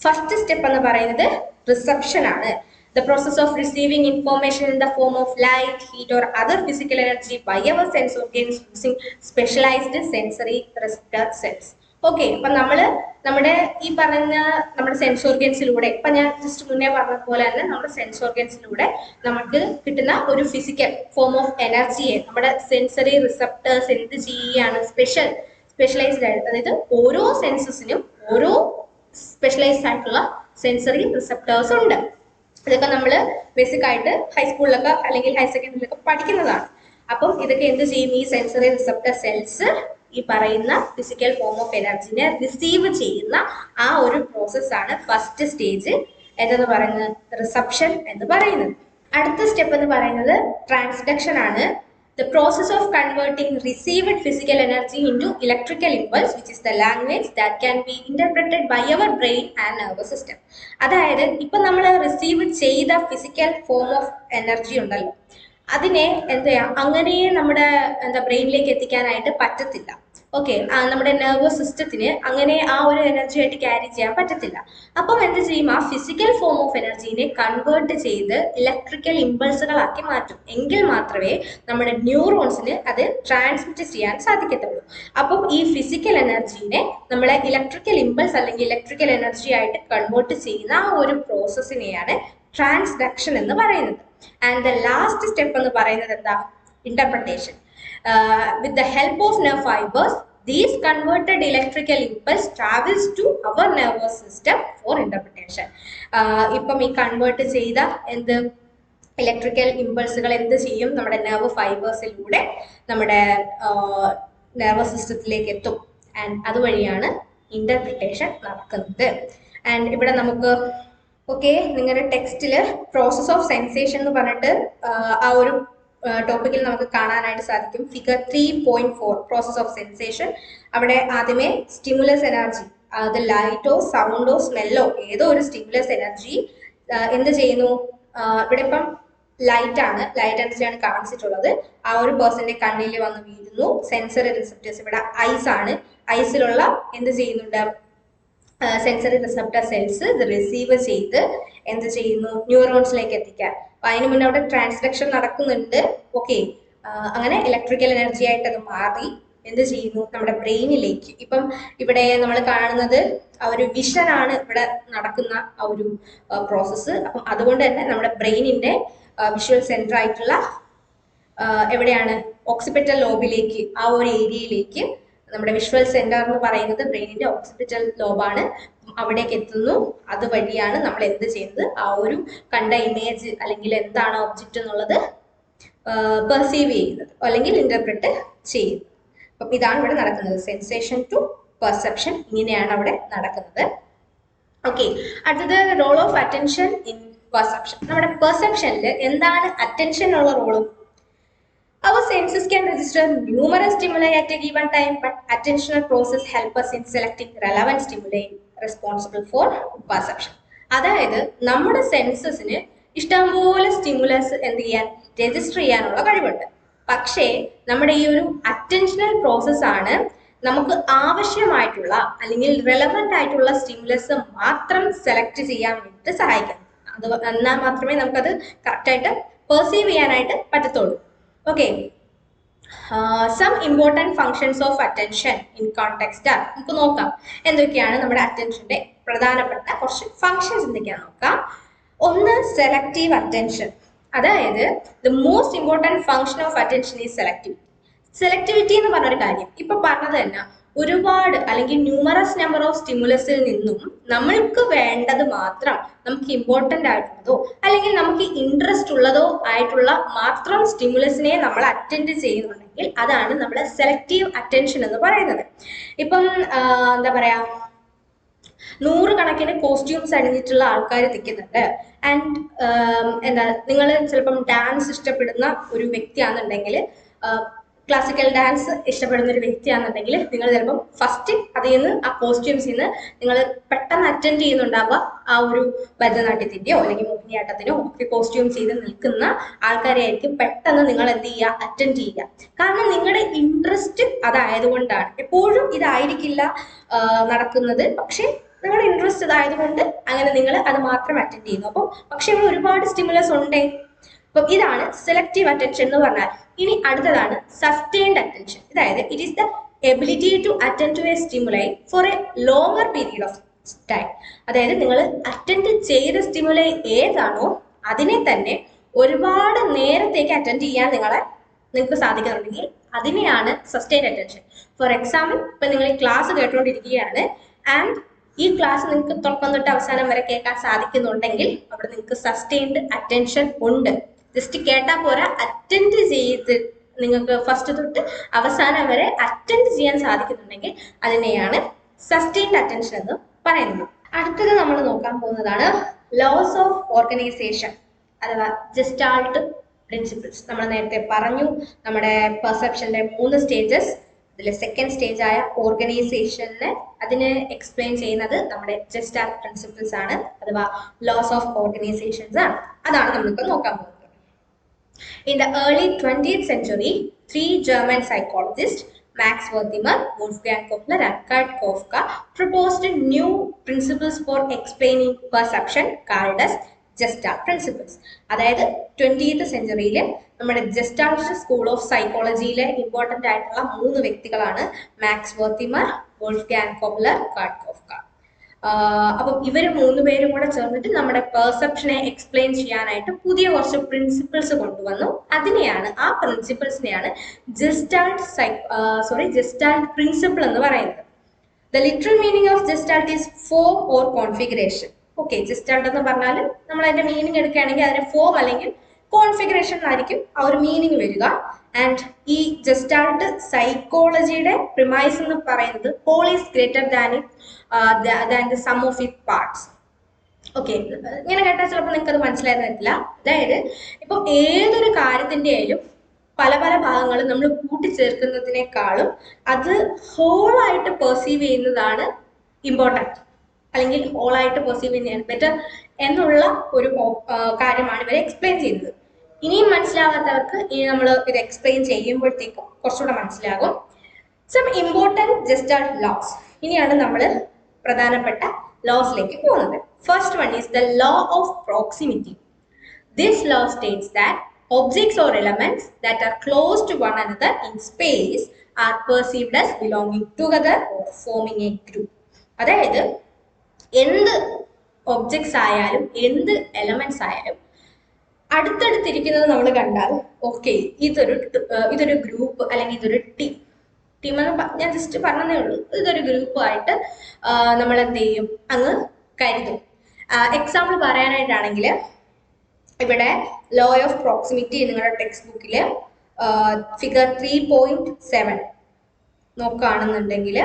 Speaker 1: First step എന്ന് പറയുന്നത് റിസപ്ഷൻ ആണ്. The process of receiving information in the form of light, heat or other physical energy by our sense organs using specialized sensory receptor cells. Okay, അപ്പൊ നമ്മുടെ ഈ പറഞ്ഞ നമ്മുടെ sense ഓർഗൻസിലൂടെ, ഇപ്പൊ ഞാൻ ജസ്റ്റ് മുന്നേ പറഞ്ഞതുപോലെ തന്നെ നമ്മുടെ സെൻസ് ഓർഗൻസിലൂടെ നമുക്ക് കിട്ടുന്ന ഒരു ഫിസിക്കൽ ഫോം ഓഫ് എനർജിയെ നമ്മുടെ സെൻസറി റിസപ്റ്റേഴ്സ് എന്ത് ചെയ്യുകയാണ്, സ്പെഷ്യലൈസ്ഡ് ആയിട്ട്, അതായത് ഓരോ സെൻസസിനും ഓരോ സ്പെഷ്യലൈസ്ഡ് ആയിട്ടുള്ള സെൻസറി റിസപ്റ്റേഴ്സ് ഉണ്ട്. ഇതൊക്കെ നമ്മൾ ബേസിക് ആയിട്ട് ഹൈസ്കൂളിലൊക്കെ അല്ലെങ്കിൽ ഹയർ സെക്കൻഡറിയിലൊക്കെ പഠിക്കുന്നതാണ്. അപ്പം ഇതൊക്കെ എന്ത് ചെയ്യും, ഈ സെൻസറി റിസപ്റ്റർ സെൽസ് ഈ പറയുന്ന ഫിസിക്കൽ ഫോം ഓഫ് എനർജിനെ റിസീവ് ചെയ്യുന്ന ആ ഒരു പ്രോസസ്സാണ് ഫസ്റ്റ് സ്റ്റേജ് എന്തെന്ന് പറയുന്നത്, റിസപ്ഷൻ എന്ന് പറയുന്നത്. അടുത്ത സ്റ്റെപ്പ് എന്ന് പറയുന്നത് ട്രാൻസ്ഡക്ഷൻ ആണ്. The process of converting received physical energy into electrical impulse, which is the language that can be interpreted by our brain and nervous system. അതായത് ഇപ്പൊ നമ്മൾ റിസീവ് ചെയ്ത ഫിസിക്കൽ ഫോം ഓഫ് എനർജി ഉണ്ടല്ലോ, അതിനെ അങ്ങനെ നമ്മുടെ ബ്രെയിനിലേക്ക് എത്തിക്കാനായിട്ട് പറ്റത്തില്ല. ഓക്കെ, നമ്മുടെ നെർവസ് സിസ്റ്റത്തിന് അങ്ങനെ ആ ഒരു എനർജി ആയിട്ട് ക്യാരി ചെയ്യാൻ പറ്റത്തില്ല. അപ്പം എന്ത് ചെയ്യും, ആ ഫിസിക്കൽ ഫോം ഓഫ് എനർജീനെ കൺവേർട്ട് ചെയ്ത് ഇലക്ട്രിക്കൽ ഇമ്പൾസുകളാക്കി മാറ്റും. എങ്കിൽ മാത്രമേ നമ്മുടെ ന്യൂറോൺസിന് അത് ട്രാൻസ്മിറ്റ് ചെയ്യാൻ സാധിക്കത്തുള്ളൂ. അപ്പം ഈ ഫിസിക്കൽ എനർജീനെ നമ്മളെ ഇലക്ട്രിക്കൽ ഇമ്പൾസ് അല്ലെങ്കിൽ ഇലക്ട്രിക്കൽ എനർജി ആയിട്ട് കൺവേർട്ട് ചെയ്യുന്ന ആ ഒരു പ്രോസസ്സിനെയാണ് ട്രാൻസ്ഡക്ഷൻ എന്ന് പറയുന്നത്. ആൻഡ് ദ ലാസ്റ്റ് സ്റ്റെപ്പ് എന്ന് പറയുന്നത് എന്താ, interpretation. With the help of nerve fibers, these converted electrical impulse travels to our nervous system for interpretation. ഇപ്പം ഈ കൺവേർട്ട് ചെയ്ത ഇലക്ട്രിക്കൽ ഇമ്പൾസുകൾ എന്ത് ചെയ്യും, നമ്മുടെ നെർവ് ഫൈബേഴ്സിലൂടെ നമ്മുടെ നെർവസ് സിസ്റ്റത്തിലേക്ക് എത്തും. ആൻഡ് അതുവഴിയാണ് ഇന്റർപ്രിട്ടേഷൻ നടക്കുന്നത്. ആൻഡ് ഇവിടെ നമുക്ക് ഓക്കെ, നിങ്ങളുടെ ടെക്സ്റ്റില് പ്രോസസ് ഓഫ് സെൻസേഷൻ എന്ന് പറഞ്ഞിട്ട് ആ ഒരു ടോപ്പിക്കിൽ നമുക്ക് കാണാനായിട്ട് സാധിക്കും. Figure 3.4 process of sensation. അവിടെ ആദ്യമേ സ്റ്റിമുലസ് എനർജി, അത് ലൈറ്റോ സൗണ്ടോ സ്മെല്ലോ ഏതോ ഒരു സ്റ്റിമുലസ് എനർജി എന്ത് ചെയ്യുന്നു, ഇവിടെ ഇപ്പം ലൈറ്റ് എനർജിയാണ് കാണിച്ചിട്ടുള്ളത്. ആ ഒരു പേഴ്സന്റെ കണ്ണിൽ വന്ന് വീഴുന്നു. സെൻസറി റിസപ്റ്റേഴ്സ് ഇവിടെ ഐസ് ആണ്. ഐസിലുള്ള എന്ത് ചെയ്യുന്നുണ്ട്, സെൻസറി റിസപ്റ്റർ സെൽസ് ഇത് റിസീവ് ചെയ്ത് എന്ത് ചെയ്യുന്നു, ന്യൂറോൺസിലേക്ക് എത്തിക്കാൻ. അപ്പൊ അതിന് മുന്നേ അവിടെ ട്രാൻസ്ഡക്ഷൻ നടക്കുന്നുണ്ട്. ഓക്കെ, അങ്ങനെ ഇലക്ട്രിക്കൽ എനർജി ആയിട്ട് അത് മാറി എന്ത് ചെയ്യുന്നു, നമ്മുടെ ബ്രെയിനിലേക്ക്. ഇപ്പം ഇവിടെ നമ്മൾ കാണുന്നത് ആ ഒരു വിഷൻ ആണ് ഇവിടെ നടക്കുന്ന ആ ഒരു പ്രോസസ്സ്. അപ്പം അതുകൊണ്ട് തന്നെ നമ്മുടെ ബ്രെയിനിന്റെ വിഷ്വൽ സെന്റർ ആയിട്ടുള്ള എവിടെയാണ്, ഓക്സിപിറ്റൽ ലോബിലേക്ക്, ആ ഒരു ഏരിയയിലേക്ക് നമ്മുടെ വിഷ്വൽ സെന്റർ എന്ന് പറയുന്നത് ബ്രെയിനിന്റെ ഓക്സിപിറ്റൽ ലോബാണ്. അവിടേക്ക് എത്തുന്നു. അതുവഴിയാണ് നമ്മൾ എന്ത് ചെയ്യുന്നത്, ആ ഒരു കണ്ട ഇമേജ് അല്ലെങ്കിൽ എന്താണ് ഒബ്ജക്റ്റ് എന്നുള്ളത് പെർസീവ് ചെയ്യുന്നത് അല്ലെങ്കിൽ ഇന്റർപ്രറ്റ് ചെയ്യുന്നത്. അപ്പം ഇതാണ് ഇവിടെ നടക്കുന്നത്, സെൻസേഷൻ ടു പെർസെപ്ഷൻ. ഇങ്ങനെയാണ് അവിടെ നടക്കുന്നത്. ഓക്കെ, അടുത്തത് role of attention in perception. നമ്മുടെ പെർസെപ്ഷനിൽ എന്താണ് അറ്റൻഷനുള്ള role? Our senses can register numerous stimuli at a given time, but attentional process help us in selecting relevant stimuli responsible for perception. അതായത് നമ്മുടെ സെൻസസിന് ഇഷ്ടംപോലെ സ്റ്റിമുലസ് എന്ത് ചെയ്യാൻ, രജിസ്റ്റർ ചെയ്യാനുള്ള കഴിവുണ്ട്. പക്ഷേ നമ്മുടെ ഈ ഒരു അറ്റൻഷണൽ പ്രോസസ് ആണ് നമുക്ക് ആവശ്യമായിട്ടുള്ള അല്ലെങ്കിൽ റെലവെന്റ് ആയിട്ടുള്ള സ്റ്റിമുലസ് മാത്രം സെലക്ട് ചെയ്യാൻ വേണ്ടി സഹായിക്കാം. അത് എന്നാൽ മാത്രമേ നമുക്കത് കറക്റ്റായിട്ട് പെർസീവ് ചെയ്യാനായിട്ട് പറ്റത്തുള്ളൂ. Okay, some important functions of attention in context are നമുക്ക് നോക്കാം എന്തൊക്കെയാണ് നമ്മുടെ അറ്റൻഷന്റെ പ്രധാനപ്പെട്ട കുറച്ച് ഫങ്ഷൻസ് എന്തൊക്കെയാണ് നോക്കാം. ഒന്ന്, സെലക്റ്റീവ് അറ്റൻഷൻ. അതായത് the most important function of attention is selectivity. Selectivity എന്ന് പറഞ്ഞൊരു കാര്യം ഇപ്പൊ പറഞ്ഞത് തന്നെ, ഒരുപാട് അല്ലെങ്കിൽ ന്യൂമറസ് നമ്പർ ഓഫ് സ്റ്റിമുലസിൽ നിന്നും നമ്മൾക്ക് വേണ്ടത് മാത്രം, നമുക്ക് ഇമ്പോർട്ടൻ്റ് ആയിട്ടുള്ളതോ അല്ലെങ്കിൽ നമുക്ക് ഇൻട്രസ്റ്റ് ഉള്ളതോ ആയിട്ടുള്ള മാത്രം സ്റ്റിമുലസിനെ നമ്മൾ അറ്റൻഡ് ചെയ്യുന്നുണ്ടെങ്കിൽ അതാണ് നമ്മൾ സെലക്റ്റീവ് അറ്റൻഷൻ എന്ന് പറയുന്നത്. ഇപ്പം എന്താ പറയാ, നൂറുകണക്കിന് കോസ്റ്റ്യൂംസ് അണിഞ്ഞിട്ടുള്ള ആൾക്കാർ നിൽക്കുന്നുണ്ട്. ആൻഡ് എന്താ, നിങ്ങൾ ചിലപ്പം ഡാൻസ് ഇഷ്ടപ്പെടുന്ന ഒരു വ്യക്തിയാണെന്നുണ്ടെങ്കിൽ, ക്ലാസിക്കൽ ഡാൻസ് ഇഷ്ടപ്പെടുന്ന ഒരു വ്യക്തിയാണെന്നുണ്ടെങ്കിൽ, നിങ്ങൾ ചിലപ്പം ഫസ്റ്റ് അതിൽ നിന്ന് ആ കോസ്റ്റ്യൂംസിൽ നിന്ന് നിങ്ങൾ പെട്ടെന്ന് അറ്റൻഡ് ചെയ്യുന്നുണ്ടാവുക ആ ഒരു ഭരതനാട്യത്തിന്റെയോ അല്ലെങ്കിൽ മോഹിനിയാട്ടത്തിനോ ഒക്കെ കോസ്റ്റ്യൂം ചെയ്ത് നിൽക്കുന്ന ആൾക്കാരെ ആയിരിക്കും പെട്ടെന്ന് നിങ്ങൾ എന്ത് ചെയ്യുക, അറ്റൻഡ് ചെയ്യുക. കാരണം നിങ്ങളുടെ ഇൻട്രസ്റ്റ് അതായതുകൊണ്ടാണ്. എപ്പോഴും ഇതായിരിക്കില്ല നടക്കുന്നത്, പക്ഷെ നിങ്ങളുടെ ഇൻട്രസ്റ്റ് ഇതായതുകൊണ്ട് അങ്ങനെ നിങ്ങൾ അത് മാത്രം അറ്റൻഡ് ചെയ്യുന്നു. അപ്പം പക്ഷെ ഇവിടെ ഒരുപാട് സ്റ്റിമുലസ് ഉണ്ടേ. അപ്പം ഇതാണ് സെലക്റ്റീവ് അറ്റൻഷൻ എന്ന് പറഞ്ഞാൽ. ഇനി അടുത്തതാണ് സസ്റ്റൈൻഡ് അറ്റൻഷൻ. അതായത് it is the ability to attend to a stimuli for a longer period of time. അതായത് നിങ്ങൾ അറ്റൻഡ് ചെയ്ത സ്റ്റിമുലൈ ഏതാണോ അതിനെ തന്നെ ഒരുപാട് നേരത്തേക്ക് അറ്റൻഡ് ചെയ്യാൻ നിങ്ങൾക്ക് സാധിക്കുന്നുണ്ടെങ്കിൽ അതിനെയാണ് സസ്റ്റൈൻഡ് അറ്റൻഷൻ. ഫോർ എക്സാമ്പിൾ, ഇപ്പൊ നിങ്ങൾ ക്ലാസ് കേട്ടുകൊണ്ടിരിക്കുകയാണ് ആൻഡ് ഈ ക്ലാസ് നിങ്ങൾക്ക് തുടക്കം തൊട്ട് അവസാനം വരെ കേൾക്കാൻ സാധിക്കുന്നുണ്ടെങ്കിൽ അവിടെ നിങ്ങൾക്ക് സസ്റ്റൈൻഡ് അറ്റൻഷൻ ഉണ്ട്. ജസ്റ്റ് കേട്ടാൽ പോരാ, അറ്റൻഡ് ചെയ്ത് നിങ്ങൾക്ക് ഫസ്റ്റ് തൊട്ട് അവസാനം വരെ അറ്റൻഡ് ചെയ്യാൻ സാധിക്കുന്നുണ്ടെങ്കിൽ അതിനെയാണ് സസ്റ്റൈൻഡ് അറ്റൻഷൻ എന്ന് പറയുന്നത്. അടുത്തത് നമ്മൾ നോക്കാൻ പോകുന്നതാണ് ലോസ് ഓഫ് ഓർഗനൈസേഷൻ അഥവാ ജസ്റ്റാൾട്ട് പ്രിൻസിപ്പിൾസ്. നമ്മൾ നേരത്തെ പറഞ്ഞു നമ്മുടെ പെർസെപ്ഷന്റെ 3 സ്റ്റേജസ്. അതിലെ സെക്കൻഡ് സ്റ്റേജ് ആയ ഓർഗനൈസേഷനെ അതിനെ എക്സ്പ്ലെയിൻ ചെയ്യുന്നത് നമ്മുടെ ജസ്റ്റാൾട്ട് പ്രിൻസിപ്പിൾസ് ആണ്, അഥവാ ലോസ് ഓഫ് ഓർഗനൈസേഷൻസ് ആണ്. അതാണ് നമ്മളിപ്പോൾ നോക്കാൻ പോകുന്നത്. In the early 20th century, 3 German psychologists, Max Wertheimer, Wolfgang Köppler, and Kurt Kofka, proposed new principles for explaining perception called as Gestalt principles. അതായത് 20th സെഞ്ചുറിയിൽ നമ്മുടെ ജസ്റ്റാൾട്ട് സ്കൂൾ ഓഫ് സൈക്കോളജിയിലെ ഇമ്പോർട്ടൻ്റ് ആയിട്ടുള്ള 3 വ്യക്തികളാണ് max വെർത്തിമർ, Wolfgang കോപ്ലർ, Kurt കോഫ്ക. അപ്പം ഇവർ 3 പേരും കൂടെ ചേർന്നിട്ട് നമ്മുടെ പെർസെപ്ഷനെ എക്സ്പ്ലെയിൻ ചെയ്യാനായിട്ട് പുതിയ കുറച്ച് പ്രിൻസിപ്പിൾസ് കൊണ്ടുവന്നു. ആ പ്രിൻസിപ്പിൾസിനെയാണ് ജസ്റ്റാൾട്ട് പ്രിൻസിപ്പിൾ എന്ന് പറയുന്നത്. The literal meaning of gestalt is form or configuration. Okay, gestalt എന്ന് പറഞ്ഞാൽ നമ്മൾ അതിന്റെ മീനിങ് എടുക്കുകയാണെങ്കിൽ അതിന്റെ ഫോം അല്ലെങ്കിൽ കോൺഫിഗറേഷൻ ആയിരിക്കും ആ ഒരു മീനിങ് വരിക. ആൻഡ് ഈ ജസ്റ്റാൾട്ട് സൈക്കോളജിയുടെ പ്രിമൈസ് എന്ന് പറയുന്നത് whole is greater than the sum of it parts. Okay, ഇങ്ങനെ കേട്ടാൽ ചിലപ്പോൾ നിങ്ങൾക്ക് അത് മനസ്സിലായെന്ന് വരില്ല. അതായത് ഇപ്പം ഏതൊരു കാര്യത്തിന്റെ ആയാലും പല പല ഭാഗങ്ങളും നമ്മൾ കൂട്ടിച്ചേർക്കുന്നതിനേക്കാളും അത് ഹോളായിട്ട് പെർസീവ് ചെയ്യുന്നതാണ് ഇമ്പോർട്ടൻറ്റ്, അല്ലെങ്കിൽ ഹോളായിട്ട് പെർസീവ് ചെയ്യുന്നതാണ് ബെറ്റർ എന്നുള്ള ഒരു കാര്യമാണ് ഇവരെ എക്സ്പ്ലെയിൻ ചെയ്യുന്നത്. ഇനിയും മനസ്സിലാവാത്തവർക്ക് ഇനി നമ്മൾ ഇത് എക്സ്പ്ലെയിൻ ചെയ്യുമ്പോഴത്തേക്കും കുറച്ചുകൂടെ മനസ്സിലാകും. Some important gestalt laws. ഇനിയാണ് നമ്മൾ പ്രധാനപ്പെട്ട ലോസിലേക്ക് പോകുന്നത്. First one is the law of proximity. This law states that objects or elements that are close to one another in space are perceived as belonging together or forming a group. അതായത് എന്ത് objects ആയാലും എന്ത് elements ആയാലും അടുത്തടുത്തിരിക്കുന്നത് നമ്മൾ കണ്ടാൽ okay ഇതൊരു group അല്ലെങ്കിൽ ഇതൊരു ടീം എന്ന് ഞാൻ ജസ്റ്റ് പറഞ്ഞതേ ഉള്ളൂ. ഇതൊരു ഗ്രൂപ്പായിട്ട് നമ്മൾ എന്ത് ചെയ്യും, അങ്ങ് കരുതും. എക്സാമ്പിൾ പറയാനായിട്ടാണെങ്കിൽ ഇവിടെ ലോ ഓഫ് പ്രോക്സിമിറ്റി നിങ്ങളുടെ ടെക്സ്റ്റ് ബുക്കിൽ ഫിഗർ 3.7 നോക്കുകയാണെന്നുണ്ടെങ്കിൽ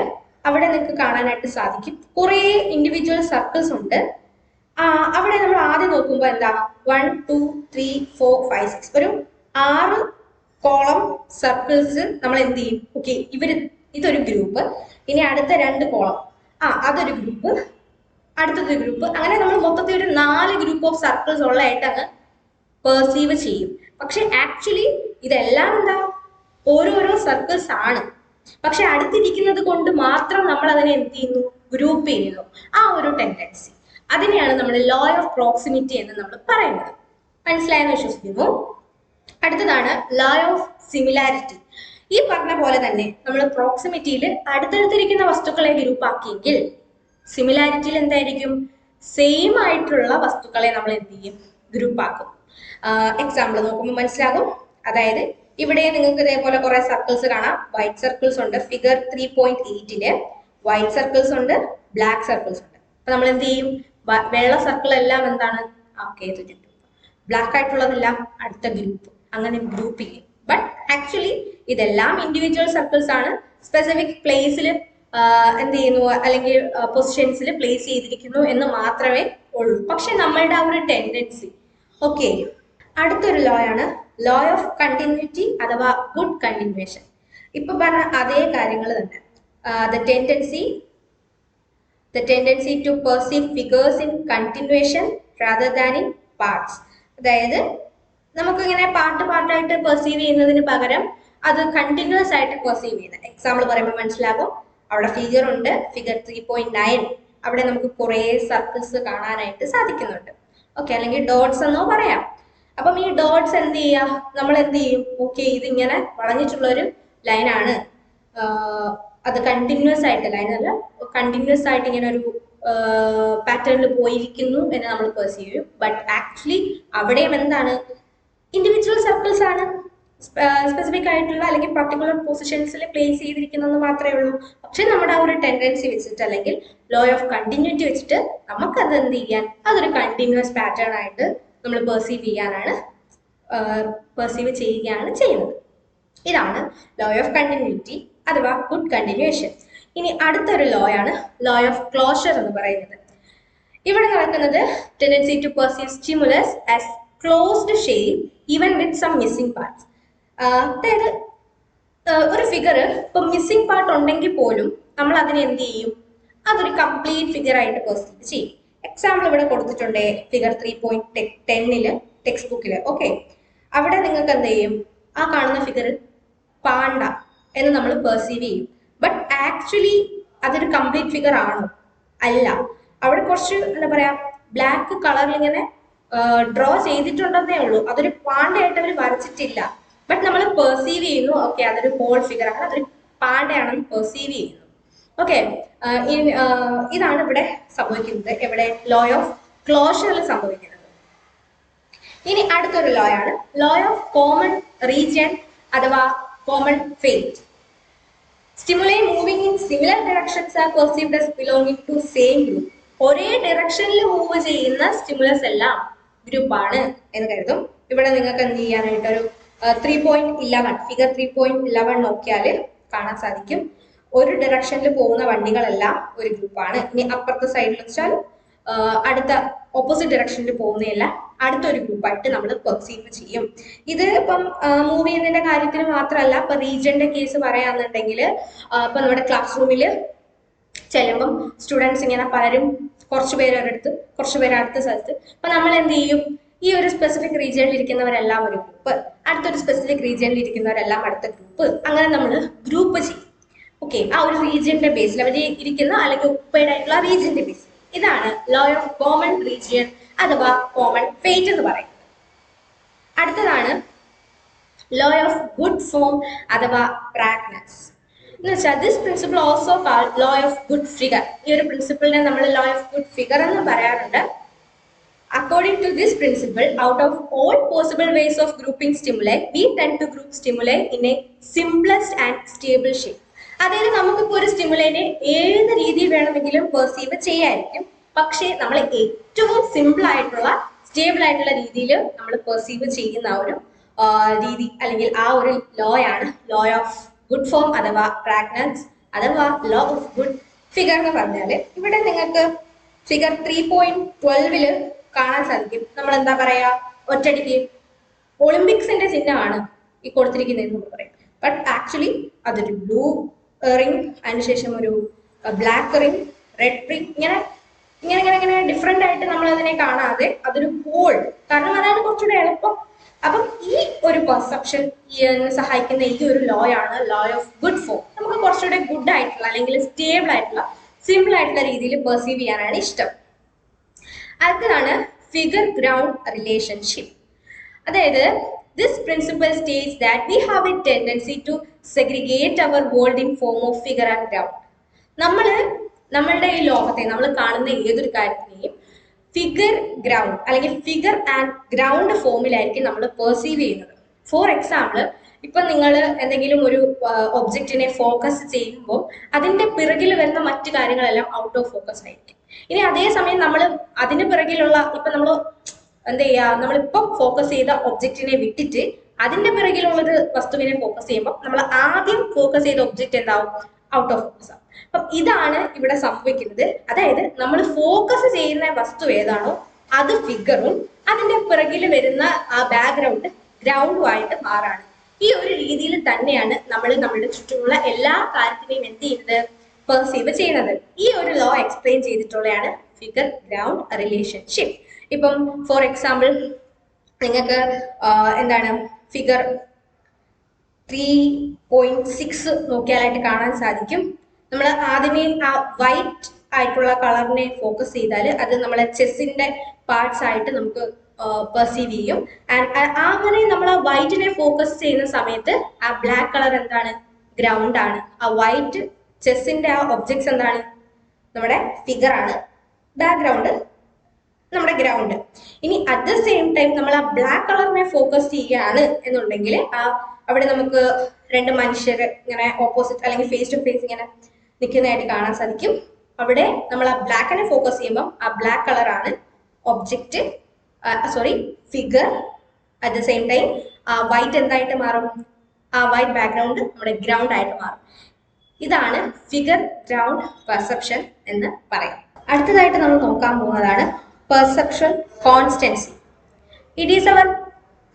Speaker 1: അവിടെ നിങ്ങൾക്ക് കാണാനായിട്ട് സാധിക്കും കുറേ ഇൻഡിവിജ്വൽ സർക്കിൾസ് ഉണ്ട്. അവിടെ നമ്മൾ ആദ്യം നോക്കുമ്പോൾ എന്താ 1 2 3 4 5 6 ഒരു 6 കോളം സർക്കിൾസ് നമ്മൾ എന്ത് ചെയ്യും, ഓക്കെ ഇതൊരു ഗ്രൂപ്പ്, ഇനി അടുത്ത 2 കോളം അതൊരു ഗ്രൂപ്പ്, അടുത്തൊരു ഗ്രൂപ്പ്, അങ്ങനെ നമ്മൾ മൊത്തത്തിൽ ഒരു 4 ഗ്രൂപ്പ് ഓഫ് സർക്കിൾസ് ഉള്ളതായിട്ട് അങ്ങ് പെർസീവ് ചെയ്യും. പക്ഷെ ആക്ച്വലി ഇതെല്ലാം എന്താ ഓരോരോ സർക്കിൾസ് ആണ്. പക്ഷെ അടുത്തിരിക്കുന്നത് കൊണ്ട് മാത്രം നമ്മൾ അതിനെ എന്ത് ചെയ്യുന്നു, ഗ്രൂപ്പ് ചെയ്യുന്നു. ആ ഒരു ടെൻഡൻസി അതിനെയാണ് നമ്മൾ ലോ ഓഫ് പ്രോക്സിമിറ്റി എന്ന് നമ്മൾ പറയുന്നത്. മനസ്സിലായെന്ന് വിശ്വസിക്കുന്നു. അടുത്തതാണ് ലോ ഓഫ് സിമിലാരിറ്റി. ഈ പറഞ്ഞ പോലെ തന്നെ നമ്മൾ പ്രോക്സിമിറ്റിയിൽ അടുത്തടുത്തിരിക്കുന്ന വസ്തുക്കളെ ഗ്രൂപ്പ് ആക്കിയെങ്കിൽ സിമിലാരിറ്റിയിൽ എന്തായിരിക്കും, സെയിം ആയിട്ടുള്ള വസ്തുക്കളെ നമ്മൾ എന്ത് ചെയ്യും, ഗ്രൂപ്പ് ആക്കും. എക്സാമ്പിൾ നോക്കുമ്പോൾ മനസ്സിലാകും. അതായത് ഇവിടെ നിങ്ങൾക്ക് ഇതേപോലെ കുറെ സർക്കിൾസ് കാണാം. വൈറ്റ് സർക്കിൾസ് ഉണ്ട് ഫിഗർ 3.8 വൈറ്റ് സർക്കിൾസ് ഉണ്ട്, ബ്ലാക്ക് സർക്കിൾസ് ഉണ്ട്. അപ്പൊ നമ്മൾ എന്ത് ചെയ്യും? വെള്ള സർക്കിൾ എല്ലാം എന്താണ്? കേതു ചുറ്റും, ബ്ലാക്ക് ആയിട്ടുള്ളതെല്ലാം അടുത്ത ഗ്രൂപ്പ്, അങ്ങനെ ഗ്രൂപ്പ് ചെയ്യും. ബട്ട് ആക്ച്വലി ഇതെല്ലാം ഇൻഡിവിജ്വൽ സർക്കിൾസ് ആണ്. സ്പെസിഫിക് പ്ലേസിൽ എന്ത് ചെയ്യുന്നു, അല്ലെങ്കിൽ പൊസിഷൻസിൽ പ്ലേസ് ചെയ്തിരിക്കുന്നു എന്ന് മാത്രമേ ഉള്ളൂ. പക്ഷെ നമ്മളുടെ ആ ഒരു ടെൻഡൻസി. ഓക്കെ, അടുത്തൊരു ലോ ആണ് ലോ ഓഫ് കണ്ടിന്യൂറ്റി അഥവാ ഗുഡ് കണ്ടിന്യൂവേഷൻ. ഇപ്പൊ പറഞ്ഞ അതേ കാര്യങ്ങൾ തന്നെ. The tendency to perceive figures in continuation rather than in parts. അതായത് നമുക്കിങ്ങനെ പാർട്ടായിട്ട് പെർസീവ് ചെയ്യുന്നതിന് പകരം അത് കണ്ടിന്യൂസ് ആയിട്ട് പെർസീവ് ചെയ്യുന്നത്. എക്സാമ്പിൾ പറയുമ്പോൾ മനസ്സിലാകും. അവിടെ ഫിഗർ ഉണ്ട്, ഫിഗർ 3.9. അവിടെ നമുക്ക് കുറേ സർക്കിൾസ് കാണാനായിട്ട് സാധിക്കുന്നുണ്ട്. ഓക്കെ, അല്ലെങ്കിൽ ഡോട്ട്സ് എന്നോ പറയാം. അപ്പം ഈ ഡോട്ട്സ് എന്ത് ചെയ്യുക? നമ്മൾ എന്ത് ചെയ്യും? ഓക്കെ, ഇതിങ്ങനെ വളഞ്ഞിട്ടുള്ള ഒരു ലൈനാണ്, അത് കണ്ടിന്യൂസ് ആയിട്ട് ലൈനല്ല, കണ്ടിന്യൂസ് ആയിട്ട് ഇങ്ങനെ ഒരു പാറ്റേണിൽ പോയിരിക്കുന്നു എന്ന് നമ്മൾ പെർസീവ് ചെയ്യും. ബട്ട് ആക്ച്വലി അവിടെയും എന്താണ്? ഇൻഡിവിജ്വൽ സർക്കിൾസ് ആണ്, സ്പെസിഫിക് ആയിട്ടുള്ള അല്ലെങ്കിൽ പർട്ടിക്കുലർ പൊസിഷൻസിൽ പ്ലേസ് ചെയ്തിരിക്കുന്നത് മാത്രമേ ഉള്ളൂ. പക്ഷെ നമ്മുടെ ആ ഒരു ടെൻഡൻസി വെച്ചിട്ട് അല്ലെങ്കിൽ ലോ ഓഫ് കണ്ടിന്യൂറ്റി വെച്ചിട്ട് നമുക്കത് എന്ത് ചെയ്യാൻ? അതൊരു കണ്ടിന്യൂസ് പാറ്റേൺ ആയിട്ട് നമ്മൾ പെർസീവ് ചെയ്യുകയാണ് ചെയ്യുന്നത്. ഇതാണ് ലോ ഓഫ് കണ്ടിന്യൂറ്റി അഥവാ ഗുഡ് കണ്ടിന്യൂവേഷൻ. ഇനി അടുത്തൊരു ലോ ആണ് ലോ ഓഫ് ക്ലോഷർ എന്ന് പറയുന്നത്. ഇവിടെ നടക്കുന്നത് tendency to perceive stimulus as closed shape even with some missing parts. അതായത് ഒരു ഫിഗർ ഇപ്പൊ മിസ്സിംഗ് പാർട്ട് ഉണ്ടെങ്കിൽ പോലും നമ്മൾ അതിനെ എന്ത് ചെയ്യും? അതൊരു കംപ്ലീറ്റ് ഫിഗർ ആയിട്ട് പെർസീവ് ചെയ്യും. എക്സാമ്പിൾ ഇവിടെ കൊടുത്തിട്ടുണ്ട് ഫിഗർ 3.10 ടെക്സ്റ്റ് ബുക്കിൽ. ഓക്കെ, അവിടെ നിങ്ങൾക്ക് എന്ത് ചെയ്യും? ആ കാണുന്ന ഫിഗർ പാണ്ട എന്ന് നമ്മൾ പെർസീവ് ചെയ്യും. ബട്ട് ആക്ച്വലി അതൊരു കംപ്ലീറ്റ് ഫിഗർ ആണോ? അല്ല. അവിടെ കുറച്ച് എന്താ പറയാ, ബ്ലാക്ക് കളറിൽ ഇങ്ങനെ ഡ്രോ ചെയ്തിട്ടുണ്ടെന്നേ ഉള്ളൂ. അതൊരു പാണ്ടയായിട്ട് അവർ വരച്ചിട്ടില്ല. ബട്ട് നമ്മൾ പെർസീവ് ചെയ്യുന്നു, ഓക്കെ അതൊരു ഹോൾ ഫിഗർ ആണ്, അതൊരു പാണ്ടയാണെന്ന് പെർസീവ് ചെയ്യുന്നു. ഓക്കെ, ഇതാണ് ഇവിടെ സംഭവിക്കുന്നത്. ഇവിടെ ലോ ഓഫ് ക്ലോഷറിൽ സംഭവിക്കുന്നത്. ഇനി അടുത്തൊരു ലോ ആണ് ലോ ഓഫ് കോമൺ റീജിയൻ അഥവാ common fate. Stimuli moving in similar directions are perceived as belonging to same group. ഒരേ ഡയറക്ഷനിൽ മൂവ് ചെയ്യുന്ന സ്റ്റിമുലസ് എല്ലാം ഗ്രൂപ്പാണ് എന്ന് കരുതും. ഇവിടെ നിങ്ങൾക്ക് എന്ത് ചെയ്യാനായിട്ട് ഒരു 3.11 ഫിഗർ 3.11 നോക്കിയാൽ കാണാൻ സാധിക്കും. ഒരു ഡയറക്ഷനിൽ പോകുന്ന വണ്ടികളെല്ലാം ഒരു ഗ്രൂപ്പാണ്. ഇനി അപ്പുറത്തെ സൈഡിൽ വെച്ചാൽ അടുത്ത ഓപ്പോസിറ്റ് ഡയറക്ഷനിൽ പോകുന്നതെല്ലാം അടുത്തൊരു ഗ്രൂപ്പായിട്ട് നമ്മൾ പെർസീവ് ചെയ്യും. ഇത് ഇപ്പം മൂവ് ചെയ്യുന്നതിന്റെ കാര്യത്തിൽ മാത്രമല്ല, ഇപ്പൊ റീജിയന്റെ കേസ് പറയാന്നുണ്ടെങ്കിൽ ഇപ്പൊ നമ്മുടെ ക്ലാസ് റൂമിൽ ചെല്ലുമ്പം സ്റ്റുഡൻസ് ഇങ്ങനെ പലരും കുറച്ച് പേര് ഒരിടത്ത് കുറച്ച് പേര് അടുത്ത സ്ഥലത്ത്. അപ്പൊ നമ്മൾ എന്ത് ചെയ്യും? ഈ ഒരു സ്പെസിഫിക് റീജിയനിൽ ഇരിക്കുന്നവരെല്ലാം ഒരു ഗ്രൂപ്പ്, അടുത്തൊരു സ്പെസിഫിക് റീജിയനിൽ ഇരിക്കുന്നവരെല്ലാം അടുത്ത ഗ്രൂപ്പ്, അങ്ങനെ നമ്മൾ ഗ്രൂപ്പ് ചെയ്യും. ഓക്കെ, ആ ഒരു റീജിയന്റെ ബേസിൽ അവർ ഇരിക്കുന്ന അല്ലെങ്കിൽ ഒക്യുപ്പൈഡ് ആയിട്ടുള്ള റീജിയന്റെ ബേസിൽ. ഇതാണ് ലോ ഓഫ് കോമൺ റീജിയൻ അഥവാ കോമൺ ഫേറ്റ് എന്ന് പറയുന്നത്. അടുത്തതാണ് ലോ ഓഫ് ഗുഡ് ഫോം അഥവാ പ്രാഗ്നൻസ് എന്ന് വെച്ചാൽ this principle also called law of good figure. ഈ ഒരു പ്രിൻസിപ്പിളിനെ നമ്മൾ ലോ ഓഫ് ഗുഡ് ഫിഗർ എന്ന് പറയാറുണ്ട്. According to this principle, out of all possible ways of grouping stimuli, we tend to group stimuli in a simplest and stable shape. അതായത് നമുക്കിപ്പോൾ ഒരു സ്റ്റിമുലൈനെ ഏത് രീതിയിൽ വേണമെങ്കിലും പെർസീവ് ചെയ്യായിരിക്കും. പക്ഷേ നമ്മൾ ഏറ്റവും സിമ്പിൾ ആയിട്ടുള്ള സ്റ്റേബിൾ ആയിട്ടുള്ള രീതിയിൽ നമ്മൾ പെർസീവ് ചെയ്യുന്ന ആ ഒരു രീതി അല്ലെങ്കിൽ ആ ഒരു ലോ ആണ് ലോ ഓഫ് ഗുഡ് ഫോം അഥവാ പ്രാഗ്നൻസ് അഥവാ ലോ ഓഫ് ഗുഡ് ഫിഗർ എന്ന് പറഞ്ഞാൽ ഇവിടെ നിങ്ങൾക്ക് ഫിഗർ 3.12 കാണാൻ സാധിക്കും. നമ്മൾ എന്താ പറയാ, ഒറ്റയടിക്ക് ഒളിമ്പിക്സിന്റെ ചിഹ്നമാണ് ഈ കൊടുത്തിരിക്കുന്നതെന്ന് പറയും. ബട്ട് ആക്ച്വലി അതൊരു ബ്ലൂ റിംഗ്, അതിനുശേഷം ഒരു ബ്ലാക്ക് റിംഗ്, റെഡ് റിംഗ്, ഇങ്ങനെ ഇങ്ങനെ ഇങ്ങനെ ഇങ്ങനെ ഡിഫറെന്റ് ആയിട്ട് നമ്മൾ അതിനെ കാണാതെ അതൊരു ഹോൾ, കാരണം അതാണ് കുറച്ചുകൂടെ എളുപ്പം. അപ്പം ഈ ഒരു പെർസെപ്ഷൻ സഹായിക്കുന്ന ഈ ഒരു ലോ ആണ് ലോ ഓഫ് ഗുഡ് ഫോം. നമുക്ക് കുറച്ചുകൂടെ ഗുഡ് ആയിട്ടുള്ള അല്ലെങ്കിൽ സ്റ്റേബിൾ ആയിട്ടുള്ള സിമ്പിൾ ആയിട്ടുള്ള രീതിയിൽ പെർസീവ് ചെയ്യാനാണ് ഇഷ്ടം. അടുത്തതാണ് ഫിഗർ ഗ്രൗണ്ട് റിലേഷൻഷിപ്പ്. അതായത് this principle states that we have a tendency to segregate our world in form of figure and ground. നമ്മളുടെ ഈ ലോകത്തെ നമ്മൾ കാണുന്ന ഏതൊരു കാര്യത്തിനെയും ഫിഗർ ഗ്രൗണ്ട് അല്ലെങ്കിൽ ഫിഗർ ആൻഡ് ഗ്രൗണ്ട് ഫോമിലായിരിക്കും നമ്മൾ പെർസീവ് ചെയ്യുന്നത്. ഫോർ എക്സാമ്പിൾ, ഇപ്പൊ നിങ്ങൾ എന്തെങ്കിലും ഒരു ഒബ്ജക്റ്റിനെ ഫോക്കസ് ചെയ്യുമ്പോൾ അതിന്റെ പിറകിൽ വരുന്ന മറ്റു കാര്യങ്ങളെല്ലാം ഔട്ട് ഓഫ് ഫോക്കസ് ആയിരിക്കും. ഇനി അതേസമയം നമ്മൾ അതിന് പിറകിലുള്ള ഇപ്പൊ നമ്മൾ എന്താ ചെയ്യാ, നമ്മളിപ്പോ ഫോക്കസ് ചെയ്ത ഒബ്ജക്റ്റിനെ വിട്ടിട്ട് അതിന്റെ പിറകിലുള്ളൊരു വസ്തുവിനെ ഫോക്കസ് ചെയ്യുമ്പോൾ നമ്മൾ ആദ്യം ഫോക്കസ് ചെയ്ത ഒബ്ജക്റ്റ് എന്താവും, ഔട്ട് ഓഫ് ഫോക്കസ് ആവും. അപ്പം ഇതാണ് ഇവിടെ സംഭവിക്കുന്നത്. അതായത് നമ്മൾ ഫോക്കസ് ചെയ്യുന്ന വസ്തു ഏതാണോ അത് ഫിഗറും അതിന്റെ പിറകിൽ വരുന്ന ആ ബാക്ക്ഗ്രൗണ്ട് ഗ്രൗണ്ടും ആയിട്ട് മാറാണ്. ഈ ഒരു രീതിയിൽ തന്നെയാണ് നമ്മൾ നമ്മുടെ ചുറ്റുമുള്ള എല്ലാ കാര്യത്തിനെയും എന്ത് ചെയ്യുന്നത്, പെർസീവ് ചെയ്യുന്നത്. ഈ ഒരു ലോ എക്സ്പ്ലെയിൻ ചെയ്തിട്ടുള്ളതാണ് ഫിഗർ ഗ്രൗണ്ട് റിലേഷൻഷിപ്പ്. ഇപ്പം ഫോർ എക്സാമ്പിൾ നിങ്ങൾക്ക് എന്താണ് ഫിഗർ 3.6 നോക്കിയാലായിട്ട് കാണാൻ സാധിക്കും. നമ്മൾ ആദ്യമേ ആ വൈറ്റ് ആയിട്ടുള്ള കളറിനെ ഫോക്കസ് ചെയ്താൽ അത് നമ്മളെ ചെസ്സിന്റെ പാർട്സ് ആയിട്ട് നമുക്ക് പെർസീവ് ചെയ്യും. ആൻഡ് അങ്ങനെ നമ്മൾ ആ വൈറ്റിനെ ഫോക്കസ് ചെയ്യുന്ന സമയത്ത് ആ ബ്ലാക്ക് കളർ എന്താണ്, ഗ്രൗണ്ട് ആണ്. ആ വൈറ്റ് ചെസ്സിന്റെ ആ ഒബ്ജക്ട്സ് എന്താണ്, നമ്മുടെ ഫിഗർ ആണ്. ബാക്ക്ഗ്രൗണ്ട് നമ്മുടെ ഗ്രൗണ്ട്. ഇനി അറ്റ് ദ സെയിം ടൈം നമ്മൾ ആ ബ്ലാക്ക് കളറിനെ ഫോക്കസ് ചെയ്യുകയാണ് എന്നുണ്ടെങ്കിൽ അവിടെ നമുക്ക് രണ്ട് മനുഷ്യർ ഇങ്ങനെ ഓപ്പോസിറ്റ് അല്ലെങ്കിൽ ഫേസ് ടു ഫേസ് ഇങ്ങനെ നിൽക്കുന്നതായിട്ട് കാണാൻ സാധിക്കും. അവിടെ നമ്മൾ ആ ബ്ലാക്കിനെ ഫോക്കസ് ചെയ്യുമ്പോൾ ആ ബ്ലാക്ക് കളറാണ് object, figure. At the same time ആ വൈറ്റ് എന്തായിട്ട് മാറും, ആ വൈറ്റ് ബാക്ക്ഗ്രൗണ്ട് നമ്മുടെ ഗ്രൗണ്ട് ആയിട്ട് മാറും. ഇതാണ് ഫിഗർ ഗ്രൗണ്ട് പെർസെപ്ഷൻ എന്ന് പറയാം. അടുത്തതായിട്ട് നമ്മൾ നോക്കാൻ പോകുന്നതാണ് perception constancy. It is our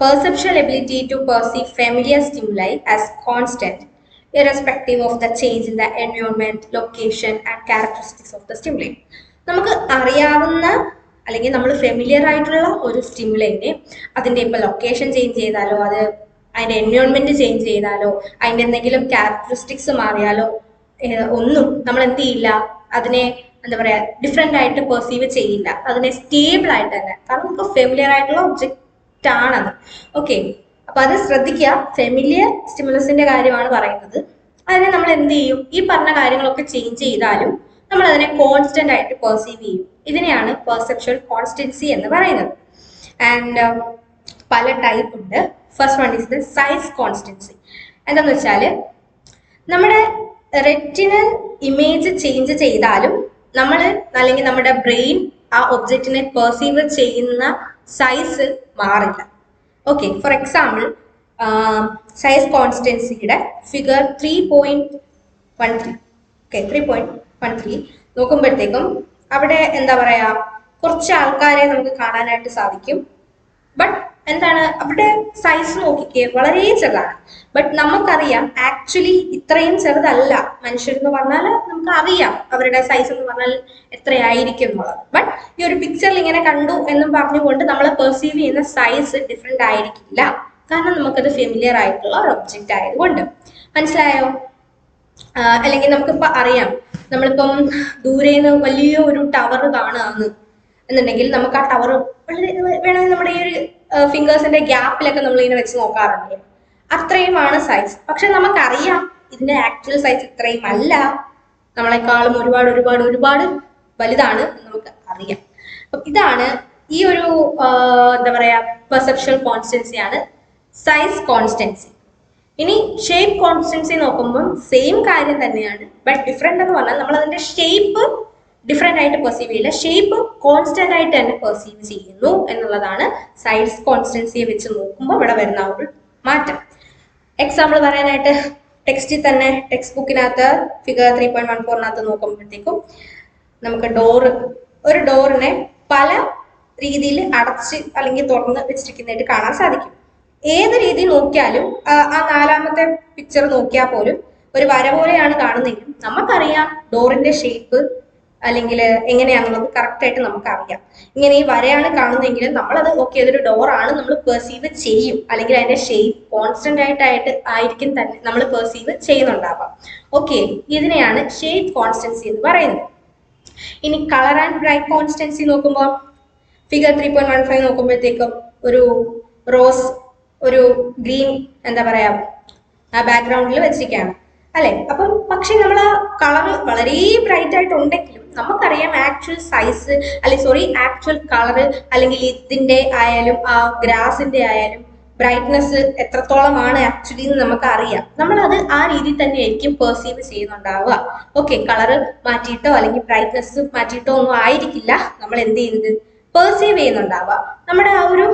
Speaker 1: perceptual ability to perceive familiar stimuli as constant, irrespective of the change in the environment, location and characteristics of the stimuli. നമുക്ക് അറിയാവുന്ന അല്ലെങ്കിൽ നമ്മൾ ഫെമിലിയർ ആയിട്ടുള്ള ഒരു സ്റ്റിമുലൈനെ അതിൻ്റെ ഇപ്പോൾ ലൊക്കേഷൻ ചേഞ്ച് ചെയ്താലോ, അത് അതിൻ്റെ എൻവയോൺമെന്റ് ചേഞ്ച് ചെയ്താലോ, അതിൻ്റെ എന്തെങ്കിലും ക്യാരക്ടറിസ്റ്റിക്സ് മാറിയാലോ ഒന്നും നമ്മൾ എന്ത് ചെയ്യില്ല, അതിനെ എന്താ പറയാ ഡിഫറെൻ്റ് ആയിട്ട് പെർസീവ് ചെയ്യില്ല. അതിനെ സ്റ്റേബിൾ ആയിട്ട് തന്നെ, കാരണം നമുക്ക് ഫെമിലിയർ ആയിട്ടുള്ള ഒബ്ജക്റ്റ് ആണത്. ഓക്കെ, അപ്പൊ അത് ശ്രദ്ധിക്കുക. ഫെമിലിയർ സ്റ്റിമുലസിന്റെ കാര്യമാണ് പറയുന്നത്. അതിനെ നമ്മൾ എന്ത് ചെയ്യും, ഈ പറഞ്ഞ കാര്യങ്ങളൊക്കെ ചേഞ്ച് ചെയ്താലും നമ്മൾ അതിനെ കോൺസ്റ്റന്റ് ആയിട്ട് പെർസീവ് ചെയ്യും. ഇതിനെയാണ് പെർസെപ്ച്വൽ കോൺസ്റ്റൻസി എന്ന് പറയുന്നത്. ആൻഡ് പല ടൈപ്പ് ഉണ്ട്. First one is the size constancy. എന്താന്ന് വെച്ചാല് നമ്മുടെ റെറ്റിനൽ ഇമേജ് ചേഞ്ച് ചെയ്താലും നമ്മൾ അല്ലെങ്കിൽ നമ്മുടെ ബ്രെയിൻ ആ ഒബ്ജക്റ്റിനെ പെർസീവ് ചെയ്യുന്ന സൈസ് മാറില്ല. ഓക്കെ, ഫോർ എക്സാമ്പിൾ സൈസ് കോൺസ്റ്റൻസിയുടെ ഫിഗർ 3.13 3.13 നോക്കുമ്പോഴത്തേക്കും അവിടെ എന്താ പറയാ കുറച്ച് ആൾക്കാരെ നമുക്ക് കാണാനായിട്ട് സാധിക്കും. ബട്ട് എന്താണ് അവിടെ സൈസ് നോക്കിക്കേ, വളരെ ചെറുതാണ്. ബട്ട് നമുക്കറിയാം ആക്ച്വലി ഇത്രയും ചെറുതല്ല മനുഷ്യരെന്ന് പറഞ്ഞാൽ നമുക്ക് അറിയാം അവരുടെ സൈസ് എന്ന് പറഞ്ഞാൽ എത്രയായിരിക്കും എന്നുള്ളത്. ബട്ട് ഈ ഒരു പിക്ചറിൽ ഇങ്ങനെ കണ്ടു എന്നും പറഞ്ഞുകൊണ്ട് നമ്മൾ പെർസീവ് ചെയ്യുന്ന സൈസ് ഡിഫറെന്റ് ആയിരിക്കില്ല, കാരണം നമുക്കത് ഫെമിലിയർ ആയിട്ടുള്ള ഒരു ഒബ്ജക്റ്റ് ആയതുകൊണ്ട്. മനസ്സിലായോ? അല്ലെങ്കിൽ നമുക്കിപ്പോൾ അറിയാം, നമ്മളിപ്പം ദൂരെ നിന്ന് വലിയ ഒരു ടവർ കാണുകയാണ് എന്നുണ്ടെങ്കിൽ നമുക്ക് ആ ടവർ വേണമെങ്കിൽ നമ്മുടെ ഈ ഒരു ഫിംഗേഴ്സിന്റെ ഗ്യാപ്പിലൊക്കെ നമ്മൾ ഇങ്ങനെ വെച്ച് നോക്കാറുണ്ട്. അത്രയുമാണ് സൈസ്. പക്ഷെ നമുക്കറിയാം ഇതിന്റെ ആക്ച്വൽ സൈസ് ഇത്രയും അല്ല, നമ്മളെക്കാളും ഒരുപാട് ഒരുപാട് ഒരുപാട് വലുതാണ് നമുക്ക് അറിയാം. അപ്പൊ ഇതാണ് ഈ ഒരു എന്താ പറയാ പെർസെപ്ച്വൽ കോൺസ്റ്റൻസി ആണ് സൈസ് കോൺസ്റ്റൻസി. ഇനി ഷേപ്പ് കോൺസ്റ്റൻസി നോക്കുമ്പോൾ സെയിം കാര്യം തന്നെയാണ്, ബട്ട് ഡിഫറെന്റ് എന്ന് പറഞ്ഞാൽ നമ്മൾ അതിന്റെ ഷേപ്പ് ഡിഫറെന്റ് ആയിട്ട് പെർസീവ് ചെയ്യില്ല, ഷേപ്പ് കോൺസ്റ്റന്റ് ആയിട്ട് തന്നെ പെർസീവ് ചെയ്യുന്നു എന്നുള്ളതാണ് സൈസ് കോൺസ്റ്റൻസിയെ വെച്ച് നോക്കുമ്പോൾ ഇവിടെ വരുന്ന ഒരു മാറ്റം. എക്സാമ്പിൾ പറയാനായിട്ട് ടെക്സ്റ്റിൽ തന്നെ ടെക്സ്റ്റ് ബുക്കിനകത്ത് ഫിഗർ 3.14 നോക്കുമ്പോഴത്തേക്കും നമുക്ക് ഒരു ഡോറിനെ പല രീതിയിൽ അടച്ച് അല്ലെങ്കിൽ തുറന്ന് വെച്ചിരിക്കുന്നതായിട്ട് കാണാൻ സാധിക്കും. ഏത് രീതി നോക്കിയാലും ആ നാലാമത്തെ പിക്ചർ നോക്കിയാൽ പോലും ഒരു വര പോലെയാണ് കാണുന്നതെങ്കിലും നമുക്കറിയാം ഡോറിന്റെ ഷേപ്പ് അല്ലെങ്കിൽ എങ്ങനെയാണെന്നുള്ളത് കറക്റ്റ് ആയിട്ട് നമുക്കറിയാം. ഇങ്ങനെ ഈ വരയാണ് കാണുന്നതെങ്കിലും നമ്മളത് ഓക്കെ അതൊരു ഡോറാണ് നമ്മൾ പെർസീവ് ചെയ്യും, അല്ലെങ്കിൽ അതിന്റെ ഷേപ്പ് കോൺസ്റ്റന്റ് ആയിരിക്കും തന്നെ നമ്മൾ പെർസീവ് ചെയ്യുന്നുണ്ടാവാം. ഓക്കെ, ഇതിനെയാണ് ഷേപ്പ് കോൺസ്റ്റൻസി എന്ന് പറയുന്നത്. ഇനി കളർ ആൻഡ് ബ്രൈറ്റ് കോൺസ്റ്റൻസി നോക്കുമ്പോൾ ഫിഗർ 3.15 നോക്കുമ്പോഴത്തേക്കും ഒരു റോസ് ഒരു ഗ്രീൻ എന്താ പറയാ ആ ബാക്ക്ഗ്രൗണ്ടിൽ വെച്ചിരിക്കുകയാണ് അല്ലെ. അപ്പം പക്ഷെ നമ്മൾ ആ കളർ വളരെ ബ്രൈറ്റ് ആയിട്ടുണ്ടെങ്കിലും നമുക്കറിയാം ആക്ച്വൽ സൈസ് ആക്ച്വൽ കളർ അല്ലെങ്കിൽ ഇതിന്റെ ആയാലും ആ ഗ്രാസിന്റെ ആയാലും ബ്രൈറ്റ്നസ് എത്രത്തോളമാണ് ആക്ച്വലി എന്ന് നമുക്ക് അറിയാം. നമ്മൾ അത് ആ രീതിയിൽ തന്നെ ആയിരിക്കും പെർസീവ് ചെയ്യുന്നുണ്ടാവുക. ഓക്കെ, കളറ് മാറ്റിയിട്ടോ അല്ലെങ്കിൽ ബ്രൈറ്റ്നസ് മാറ്റിയിട്ടോ ഒന്നും ആയിരിക്കില്ല നമ്മൾ എന്ത് ചെയ്യുന്നത്, പെർസീവ് ചെയ്യുന്നുണ്ടാവുക. നമ്മുടെ ആ ഒരു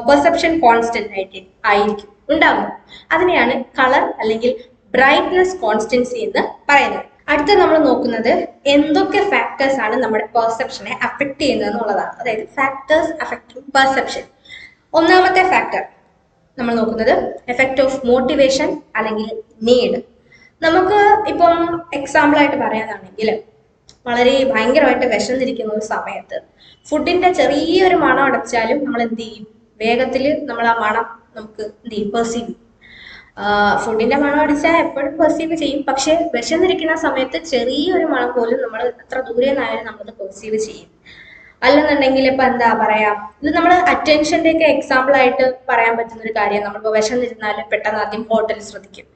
Speaker 1: പെർസെപ്ഷൻ കോൺസ്റ്റന്റ് ആയിട്ട് ആയിരിക്കും ഉണ്ടാവുക. അതിനെയാണ് കളർ അല്ലെങ്കിൽ ബ്രൈറ്റ്നസ് കോൺസ്റ്റൻസി എന്ന് പറയുന്നത്. അടുത്ത നമ്മൾ നോക്കുന്നത് എന്തൊക്കെ ഫാക്ടേഴ്സ് ആണ് നമ്മുടെ പെർസെപ്ഷനെ അഫക്ട് ചെയ്യുന്നത് എന്നുള്ളതാണ്. അതായത് ഫാക്ടേഴ്സ് അഫക്റ്റിംഗ് പെർസെപ്ഷൻ. ഒന്നാമത്തെ ഫാക്ടർ നമ്മൾ നോക്കുന്നത് എഫക്റ്റ് ഓഫ് മോട്ടിവേഷൻ അല്ലെങ്കിൽ നീഡ്. നമുക്ക് ഇപ്പം എക്സാമ്പിൾ ആയിട്ട് പറയാനാണെങ്കിൽ വളരെ ഭയങ്കരമായിട്ട് വിശന്നിരിക്കുന്ന ഒരു സമയത്ത് ഫുഡിന്റെ ചെറിയൊരു മണം അടച്ചാലും നമ്മൾ എന്ത് ചെയ്യും, വേഗത്തിൽ നമ്മൾ ആ മണം നമുക്ക് എന്ത് ചെയ്യും, പെർസീവ് ചെയ്യും. ഫുഡിന്റെ മണം അടിച്ചാൽ എപ്പോഴും പെർസീവ് ചെയ്യും, പക്ഷെ വിശന്നിരിക്കുന്ന സമയത്ത് ചെറിയൊരു മണം പോലും നമ്മൾ എത്ര ദൂരെ നിന്നായാലും നമ്മളത് പെർസീവ് ചെയ്യും. അല്ലെന്നുണ്ടെങ്കിൽ ഇപ്പൊ എന്താ പറയാ, ഇത് നമ്മൾ അറ്റൻഷന്റെ ഒക്കെ എക്സാമ്പിൾ ആയിട്ട് പറയാൻ പറ്റുന്ന ഒരു കാര്യം. നമ്മളിപ്പോ വിശന്നിരുന്നാലും പെട്ടെന്ന് ആദ്യം ഹോട്ടലിൽ ശ്രദ്ധിക്കും.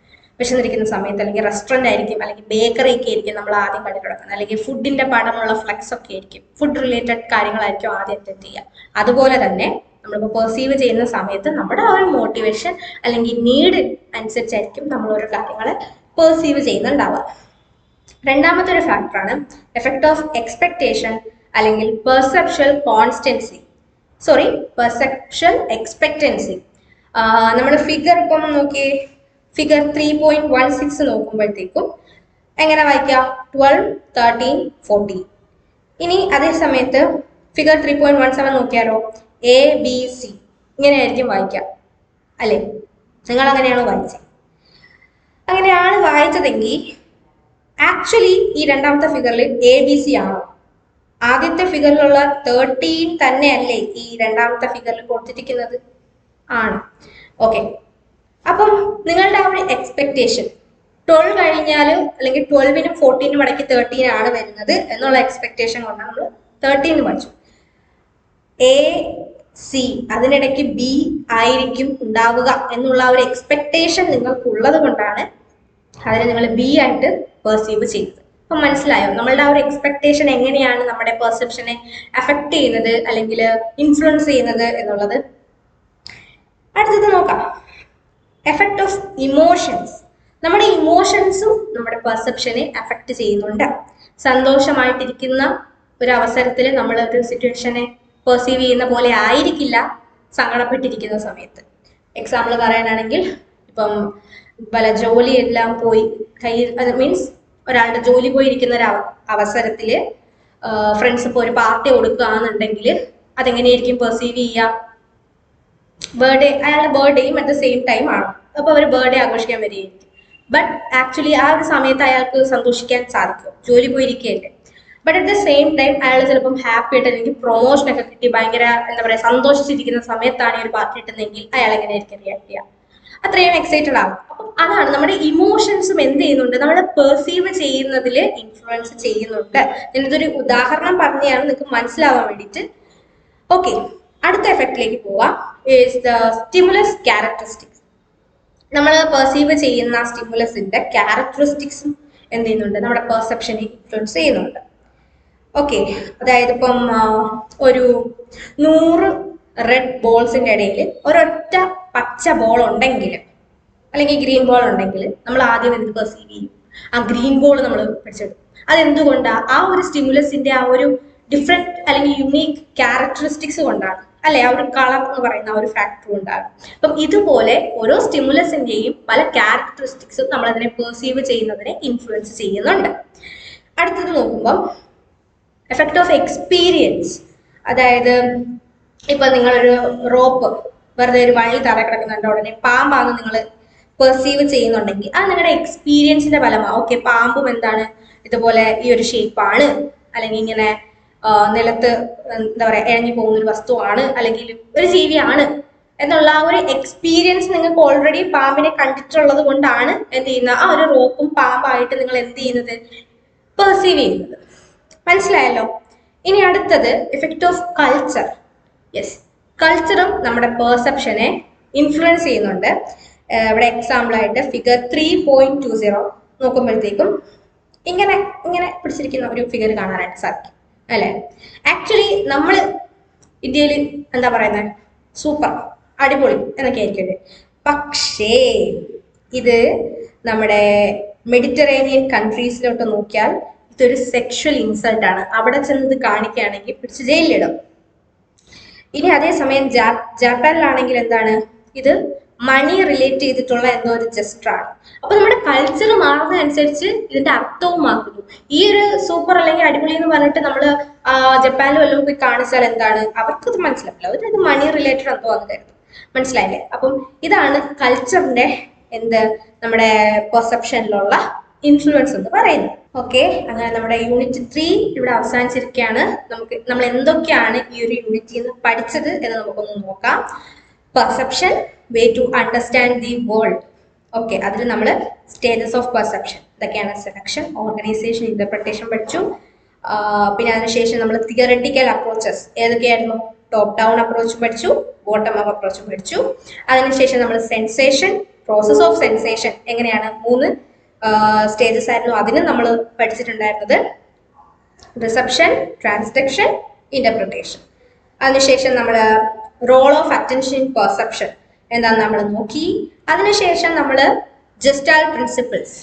Speaker 1: വിശന്നിരിക്കുന്ന സമയത്ത് അല്ലെങ്കിൽ റെസ്റ്റോറന്റ് ആയിരിക്കും അല്ലെങ്കിൽ ബേക്കറി ഒക്കെ ആയിരിക്കും നമ്മൾ ആദ്യം കണ്ടു കിടക്കുന്നത്, അല്ലെങ്കിൽ ഫുഡിന്റെ പടമുള്ള ഫ്ലെക്സ് ഒക്കെ ആയിരിക്കും, ഫുഡ് റിലേറ്റഡ് കാര്യങ്ങളായിരിക്കും ആദ്യം അറ്റൻഡ് ചെയ്യുക. അതുപോലെ തന്നെ നമ്മളിപ്പോൾ പെർസീവ് ചെയ്യുന്ന സമയത്ത് നമ്മുടെ ആ ഒരു മോട്ടിവേഷൻ അല്ലെങ്കിൽ നീഡ് അനുസരിച്ചായിരിക്കും നമ്മൾ ഓരോ കാര്യങ്ങളെ പെർസീവ് ചെയ്യുന്നുണ്ടാവുക. രണ്ടാമത്തെ ഒരു ഫാക്ടറാണ് എഫക്ട് ഓഫ് എക്സ്പെക്ടേഷൻ അല്ലെങ്കിൽ പെർസെപ്ഷൻ കോൺസ്റ്റൻസി, പെർസെപ്ഷൻ എക്സ്പെക്ടൻസി. നമ്മുടെ ഫിഗർ ഇപ്പം നോക്കിയേ, ഫിഗർ 3.16 നോക്കുമ്പോഴത്തേക്കും എങ്ങനെ വായിക്കാം, 12, 13, 14. ഇനി അതേ സമയത്ത് ഫിഗർ 3.17 നോക്കിയാലോ, ABC ഇങ്ങനെയായിരിക്കും വായിക്കാം അല്ലേ? നിങ്ങൾ അങ്ങനെയാണോ വായിച്ചത്? അങ്ങനെയാണ് വായിച്ചതെങ്കിൽ ആക്ച്വലി ഈ രണ്ടാമത്തെ ഫിഗറിൽ ABC ആണോ? ആദ്യത്തെ ഫിഗറിലുള്ള 13 തന്നെയല്ലേ ഈ രണ്ടാമത്തെ ഫിഗറിൽ കൊടുത്തിരിക്കുന്നത്? ആണ്. ഓക്കെ, അപ്പം നിങ്ങളുടെ ആ ഒരു എക്സ്പെക്ടേഷൻ 12 കഴിഞ്ഞാൽ അല്ലെങ്കിൽ 12നും 14നും ഇടയ്ക്ക് 13 ആണ് വരുന്നത് എന്നുള്ള എക്സ്പെക്ടേഷൻ കൊണ്ടാണ് നമ്മൾ 13 പഠിച്ചു. AC അതിനിടയ്ക്ക് B ആയിരിക്കും ഉണ്ടാവുക എന്നുള്ള ഒരു എക്സ്പെക്ടേഷൻ നിങ്ങൾക്കുള്ളത് കൊണ്ടാണ് അതിനെ നിങ്ങൾ B ആയിട്ട് പെർസീവ് ചെയ്യുന്നത്. അപ്പൊ മനസ്സിലായോ നമ്മളുടെ ആ ഒരു എക്സ്പെക്ടേഷൻ എങ്ങനെയാണ് നമ്മുടെ പെർസെപ്ഷനെ അഫക്ട് ചെയ്യുന്നത് അല്ലെങ്കിൽ ഇൻഫ്ലുവൻസ് ചെയ്യുന്നത് എന്നുള്ളത്. അടുത്തത് നോക്കാം, എഫക്ട് ഓഫ് ഇമോഷൻസ്. നമ്മുടെ ഇമോഷൻസും നമ്മുടെ പെർസെപ്ഷനെ അഫക്ട് ചെയ്യുന്നുണ്ട്. സന്തോഷമായിട്ടിരിക്കുന്ന ഒരു അവസരത്തിൽ നമ്മൾ ഒരു സിറ്റുവേഷനെ പെർസീവ് ചെയ്യുന്ന പോലെ ആയിരിക്കില്ല സങ്കടപ്പെട്ടിരിക്കുന്ന സമയത്ത്. എക്സാമ്പിൾ പറയാനാണെങ്കിൽ ഇപ്പം പല ജോലിയെല്ലാം പോയി കയ്യിൽ, മീൻസ് ഒരാളുടെ ജോലി പോയിരിക്കുന്ന ഒരു അവസരത്തില് ഫ്രണ്ട്സ് ഇപ്പോൾ ഒരു പാർട്ടി കൊടുക്കുകയാണെന്നുണ്ടെങ്കിൽ അതെങ്ങനെയായിരിക്കും പെർസീവ് ചെയ്യുക? ബർത്ത്ഡേ, അയാളുടെ ബർത്ത്ഡേയും അറ്റ് ദ സെയിം ടൈം ആണ്, അപ്പൊ അവർ ബർത്ത്ഡേ ആഘോഷിക്കാൻ വരികയായിരിക്കും. ബട്ട് ആക്ച്വലി ആ ഒരു സമയത്ത് അയാൾക്ക് സന്തോഷിക്കാൻ സാധിക്കും, ജോലി പോയിരിക്കുകയല്ലേ. But at the same time അയാൾ ചിലപ്പം ഹാപ്പി ആയിട്ട് അല്ലെങ്കിൽ പ്രൊമോഷൻ ഒക്കെ കിട്ടി ഭയങ്കര എന്താ പറയുക സന്തോഷിച്ചിരിക്കുന്ന സമയത്താണ് ഈ ഒരു പാർട്ടി കിട്ടുന്നതെങ്കിൽ അയാൾ എങ്ങനെയായിരിക്കും റിയാക്ട് ചെയ്യുക? അത്രയും എക്സൈറ്റഡ് ആകും. അപ്പം അതാണ് നമ്മുടെ ഇമോഷൻസും എന്ത് ചെയ്യുന്നുണ്ട്, നമ്മളെ പെർസീവ് ചെയ്യുന്നതിൽ ഇൻഫ്ലുവൻസ് ചെയ്യുന്നുണ്ട്. ഞാനിതൊരു ഉദാഹരണം പറഞ്ഞാണ് നിങ്ങൾക്ക് മനസ്സിലാവാൻ വേണ്ടിയിട്ട്. ഓക്കെ, അടുത്ത എഫക്റ്റിലേക്ക് പോവാം. Is the stimulus characteristics. നമ്മൾ പെർസീവ് ചെയ്യുന്ന സ്റ്റിമുലസിന്റെ ക്യാരക്ടറിസ്റ്റിക്സും എന്ത് ചെയ്യുന്നുണ്ട്, നമ്മുടെ പെർസെപ്ഷനെ ഇൻഫ്ലുവൻസ് ചെയ്യുന്നുണ്ട്. ഓക്കെ, അതായത് ഇപ്പം ഒരു 100 റെഡ് ബോൾസിന്റെ ഇടയിൽ ഒരൊറ്റ പച്ച ബോൾ ഉണ്ടെങ്കിൽ അല്ലെങ്കിൽ ഗ്രീൻ ബോൾ ഉണ്ടെങ്കിൽ നമ്മൾ ആദ്യം എന്ത് പെർസീവ് ചെയ്യും? ആ ഗ്രീൻ ബോൾ നമ്മൾ പിടിച്ചെടുക്കും. അതെന്തുകൊണ്ടാണ്? ആ ഒരു സ്റ്റിമുലസിന്റെ ആ ഒരു ഡിഫറെന്റ് അല്ലെങ്കിൽ യുണീക്ക് ക്യാരക്ടറിസ്റ്റിക്സ് കൊണ്ടാണ് അല്ലെ? ആ ഒരു കളർ എന്ന് പറയുന്ന ആ ഒരു ഫാക്ടർ കൊണ്ടാണ്. അപ്പം ഇതുപോലെ ഓരോ സ്റ്റിമുലസിന്റെയും പല ക്യാരക്ടറിസ്റ്റിക്സും നമ്മൾ അതിനെ പെർസീവ് ചെയ്യുന്നതിനെ ഇൻഫ്ലുവൻസ് ചെയ്യുന്നുണ്ട്. അടുത്തത് നോക്കുമ്പോൾ എഫക്ട് ഓഫ് എക്സ്പീരിയൻസ്. അതായത് ഇപ്പൊ നിങ്ങളൊരു റോപ്പ് വെറുതെ ഒരു വഴി തറ കിടക്കുന്നുണ്ട്, ഉടനെ പാമ്പാന്ന് നിങ്ങൾ പെർസീവ് ചെയ്യുന്നുണ്ടെങ്കിൽ അത് നിങ്ങളുടെ എക്സ്പീരിയൻസിന്റെ ഫലമാണ്. ഓക്കെ, പാമ്പും എന്താണ് ഇതുപോലെ ഈ ഒരു ഷേപ്പാണ്, അല്ലെങ്കിൽ ഇങ്ങനെ നിലത്ത് എന്താ പറയാ ഇഴഞ്ഞു പോകുന്ന ഒരു വസ്തുവാണ്, അല്ലെങ്കിൽ ഒരു ജീവിയാണ് എന്നുള്ള ആ ഒരു എക്സ്പീരിയൻസ് നിങ്ങൾക്ക് ഓൾറെഡി പാമ്പിനെ കണ്ടിട്ടുള്ളത് കൊണ്ടാണ് എന്ത് ചെയ്യുന്ന ആ ഒരു റോപ്പും പാമ്പായിട്ട് നിങ്ങൾ എന്ത് ചെയ്യുന്നത്, പെർസീവ് ചെയ്യുന്നത്. മനസ്സിലായല്ലോ? ഇനി അടുത്തത് എഫക്ട് ഓഫ് കൾച്ചർ. യെസ്, കൾച്ചറും നമ്മുടെ പെർസെപ്ഷനെ ഇൻഫ്ലുവൻസ് ചെയ്യുന്നുണ്ട്. ഇവിടെ എക്സാമ്പിൾ ആയിട്ട് ഫിഗർ 3.20 നോക്കുമ്പോഴത്തേക്കും ഇങ്ങനെ ഇങ്ങനെ പിടിച്ചിരിക്കുന്ന ഒരു ഫിഗർ കാണാനായിട്ട് സാധിക്കും അല്ലെ? ആക്ച്വലി നമ്മൾ ഇന്ത്യയിൽ എന്താ പറയുന്നത്, സൂപ്പർ അടിപൊളി എന്നൊക്കെ ആയിരിക്കും അല്ലേ. പക്ഷേ ഇത് നമ്മുടെ മെഡിറ്ററേനിയൻ കൺട്രീസിലോട്ട് നോക്കിയാൽ ഇതൊരു സെക്ഷൽ ഇൻസൾട്ട് ആണ്. അവിടെ ചെന്നത് കാണിക്കുകയാണെങ്കിൽ പിടിച്ച് ജയിലിലിടും. ഇനി അതേസമയം ജാപ്പാനിലാണെങ്കിൽ എന്താണ്, ഇത് മണി റിലേറ്റ് ചെയ്തിട്ടുള്ള എന്തോ ഒരു ജസ്റ്റർ ആണ്. അപ്പൊ നമ്മുടെ കൾച്ചർ മാറുന്നതനുസരിച്ച് ഇതിന്റെ അർത്ഥവും മാറുന്നു. ഈ ഒരു സൂപ്പർ അല്ലെങ്കിൽ അടിപൊളി എന്ന് പറഞ്ഞിട്ട് നമ്മള് ജപ്പാനിൽ വല്ലതും പോയി കാണിച്ചാൽ എന്താണ്, അവർക്കത് മനസ്സിലാവില്ല. അവരത് മണി റിലേറ്റഡ് എന്തോ എന്ന് കരുതും. മനസ്സിലായില്ലേ? അപ്പം ഇതാണ് കൾച്ചറിന്റെ എന്ത് നമ്മുടെ പെർസെപ്ഷനിലുള്ള ഇൻഫ്ലുവൻസ് എന്ന് പറയുന്നത്. ഓക്കെ, അങ്ങനെ നമ്മുടെ യൂണിറ്റ് 3 ഇവിടെ അവസാനിച്ചിരിക്കുകയാണ്. നമ്മൾ എന്തൊക്കെയാണ് ഈ ഒരു യൂണിറ്റിൽ നിന്ന് പഠിച്ചത് എന്ന് നമുക്കൊന്ന് നോക്കാം. Perception, way to understand the world. Okay, അതിൽ നമ്മൾ സ്റ്റേജസ് ഓഫ് പെർസെപ്ഷൻ ഇതൊക്കെയാണ്. സെലക്ഷൻ, ഓർഗനൈസേഷൻ, ഇന്റർപ്രിട്ടേഷൻ പഠിച്ചു. പിന്നെ അതിനുശേഷം നമ്മൾ തിയററ്റിക്കൽ അപ്രോച്ചസ് ഏതൊക്കെയായിരുന്നു, ടോപ്പ് ഡൗൺ അപ്രോച്ച് പഠിച്ചു, ബോട്ടം അപ്പ് അപ്രോച്ച് പഠിച്ചു. അതിനുശേഷം നമ്മൾ സെൻസേഷൻ, പ്രോസസ് ഓഫ് സെൻസേഷൻ എങ്ങനെയാണ്, 3 സ്റ്റേജസ് ആയിരുന്നു. അതിന് നമ്മൾ പഠിച്ചിട്ടുണ്ടായിരുന്നത് റിസപ്ഷൻ, ട്രാൻസ്ഡക്ഷൻ, ഇന്റർപ്രിട്ടേഷൻ. അതിനുശേഷം നമ്മൾ role of attention in perception എന്താണെന്ന് നമ്മൾ നോക്കി. അതിനുശേഷം നമ്മൾ Gestalt principles,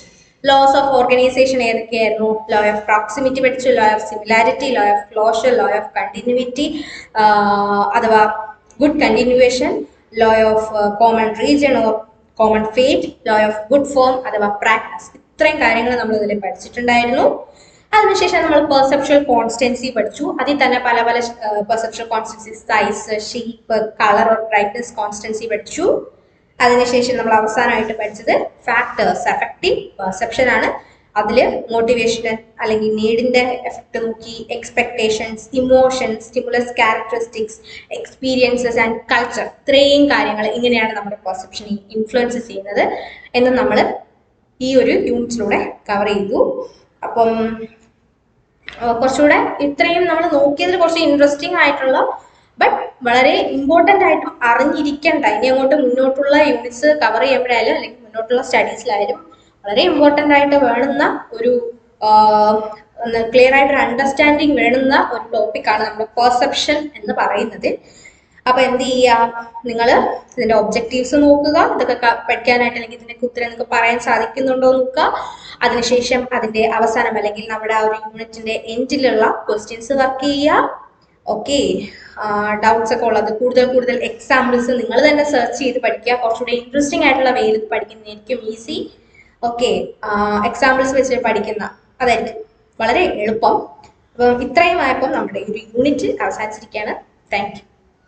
Speaker 1: laws of organisation ഏതൊക്കെയായിരുന്നു, ലോ ഓഫ് പ്രോക്സിമിറ്റി പഠിച്ചു, law of similarity, law of closure, law of continuity അഥവാ good continuation, law of common region or common fate, law of good form അഥവാ practice. ഇത്രയും കാര്യങ്ങൾ നമ്മൾ ഇതിൽ പഠിച്ചിട്ടുണ്ടായിരുന്നു. അതിനുശേഷം നമ്മൾ പെർസെപ്ച്വൽ കോൺസ്റ്റൻസി പഠിച്ചു. അതിൽ തന്നെ പല പല perceptual constancy, size, shape, colour or brightness constancy പഠിച്ചു. അതിനുശേഷം നമ്മൾ അവസാനമായിട്ട് പഠിച്ചത് ഫാക്ടേഴ്സ് അഫക്റ്റീവ് പെർസെപ്ഷൻ ആണ്. അതിൽ മോട്ടിവേഷൻ അല്ലെങ്കിൽ നീഡിന്റെ എഫക്ട് നോക്കി, expectations, emotions, stimulus characteristics, experiences and culture. ഇത്രയും കാര്യങ്ങൾ ഇങ്ങനെയാണ് നമ്മുടെ പെർസെപ്ഷനെ ഇൻഫ്ലുവൻസ് ചെയ്യുന്നത് എന്ന് നമ്മൾ ഈ ഒരു യൂണിറ്റിലൂടെ കവർ ചെയ്തു. അപ്പം കുറച്ചുകൂടെ ഇത്രയും നമ്മൾ നോക്കിയതിൽ കുറച്ച് ഇൻട്രസ്റ്റിംഗ് ആയിട്ടുള്ള ബട്ട് വളരെ ഇമ്പോർട്ടൻ്റ് ആയിട്ടും അറിഞ്ഞിരിക്കേണ്ട, ഇനി അങ്ങോട്ട് മുന്നോട്ടുള്ള യൂണിറ്റ്സ് കവർ ചെയ്യുമ്പോഴായാലും അല്ലെങ്കിൽ മുന്നോട്ടുള്ള സ്റ്റഡീസിലായാലും വളരെ ഇമ്പോർട്ടൻ്റ് ആയിട്ട് വേണ്ടുന്ന ഒരു ക്ലിയർ ആയിട്ടൊരു അണ്ടർസ്റ്റാൻഡിങ് വേണ്ടുന്ന ഒരു ടോപ്പിക്കാണ് നമ്മുടെ പെർസെപ്ഷൻ എന്ന് പറയുന്നത്. അപ്പൊ എന്ത് ചെയ്യാം, നിങ്ങൾ ഇതിന്റെ ഒബ്ജക്റ്റീവ്സ് നോക്കുക, ഇതൊക്കെ പഠിക്കാനായിട്ട് അല്ലെങ്കിൽ ഇതിന്റെ ഉത്തരം നിങ്ങൾക്ക് പറയാൻ സാധിക്കുന്നുണ്ടോ നോക്കുക. അതിനുശേഷം അതിന്റെ അവസാനം അല്ലെങ്കിൽ നമ്മുടെ ആ ഒരു യൂണിറ്റിന്റെ എൻഡിലുള്ള ക്വസ്റ്റ്യൻസ് വർക്ക് ചെയ്യുക. ഓക്കെ, ഡൗട്ട്സ് ഒക്കെ ഉള്ളത് കൂടുതൽ എക്സാമ്പിൾസ് നിങ്ങൾ തന്നെ സെർച്ച് ചെയ്ത് പഠിക്കുക. കുറച്ചുകൂടെ ഇൻട്രസ്റ്റിംഗ് ആയിട്ടുള്ള വേയിൽ പഠിക്കുന്നതായിരിക്കും ഈസി. ഓക്കെ, എക്സാമ്പിൾസ് വെച്ച് പഠിക്കുന്ന അതായിരിക്കും വളരെ എളുപ്പം. അപ്പം ഇത്രയും ആയപ്പോൾ നമ്മുടെ ഒരു യൂണിറ്റ് അവസാനിച്ചിരിക്കുകയാണ്. Thank you.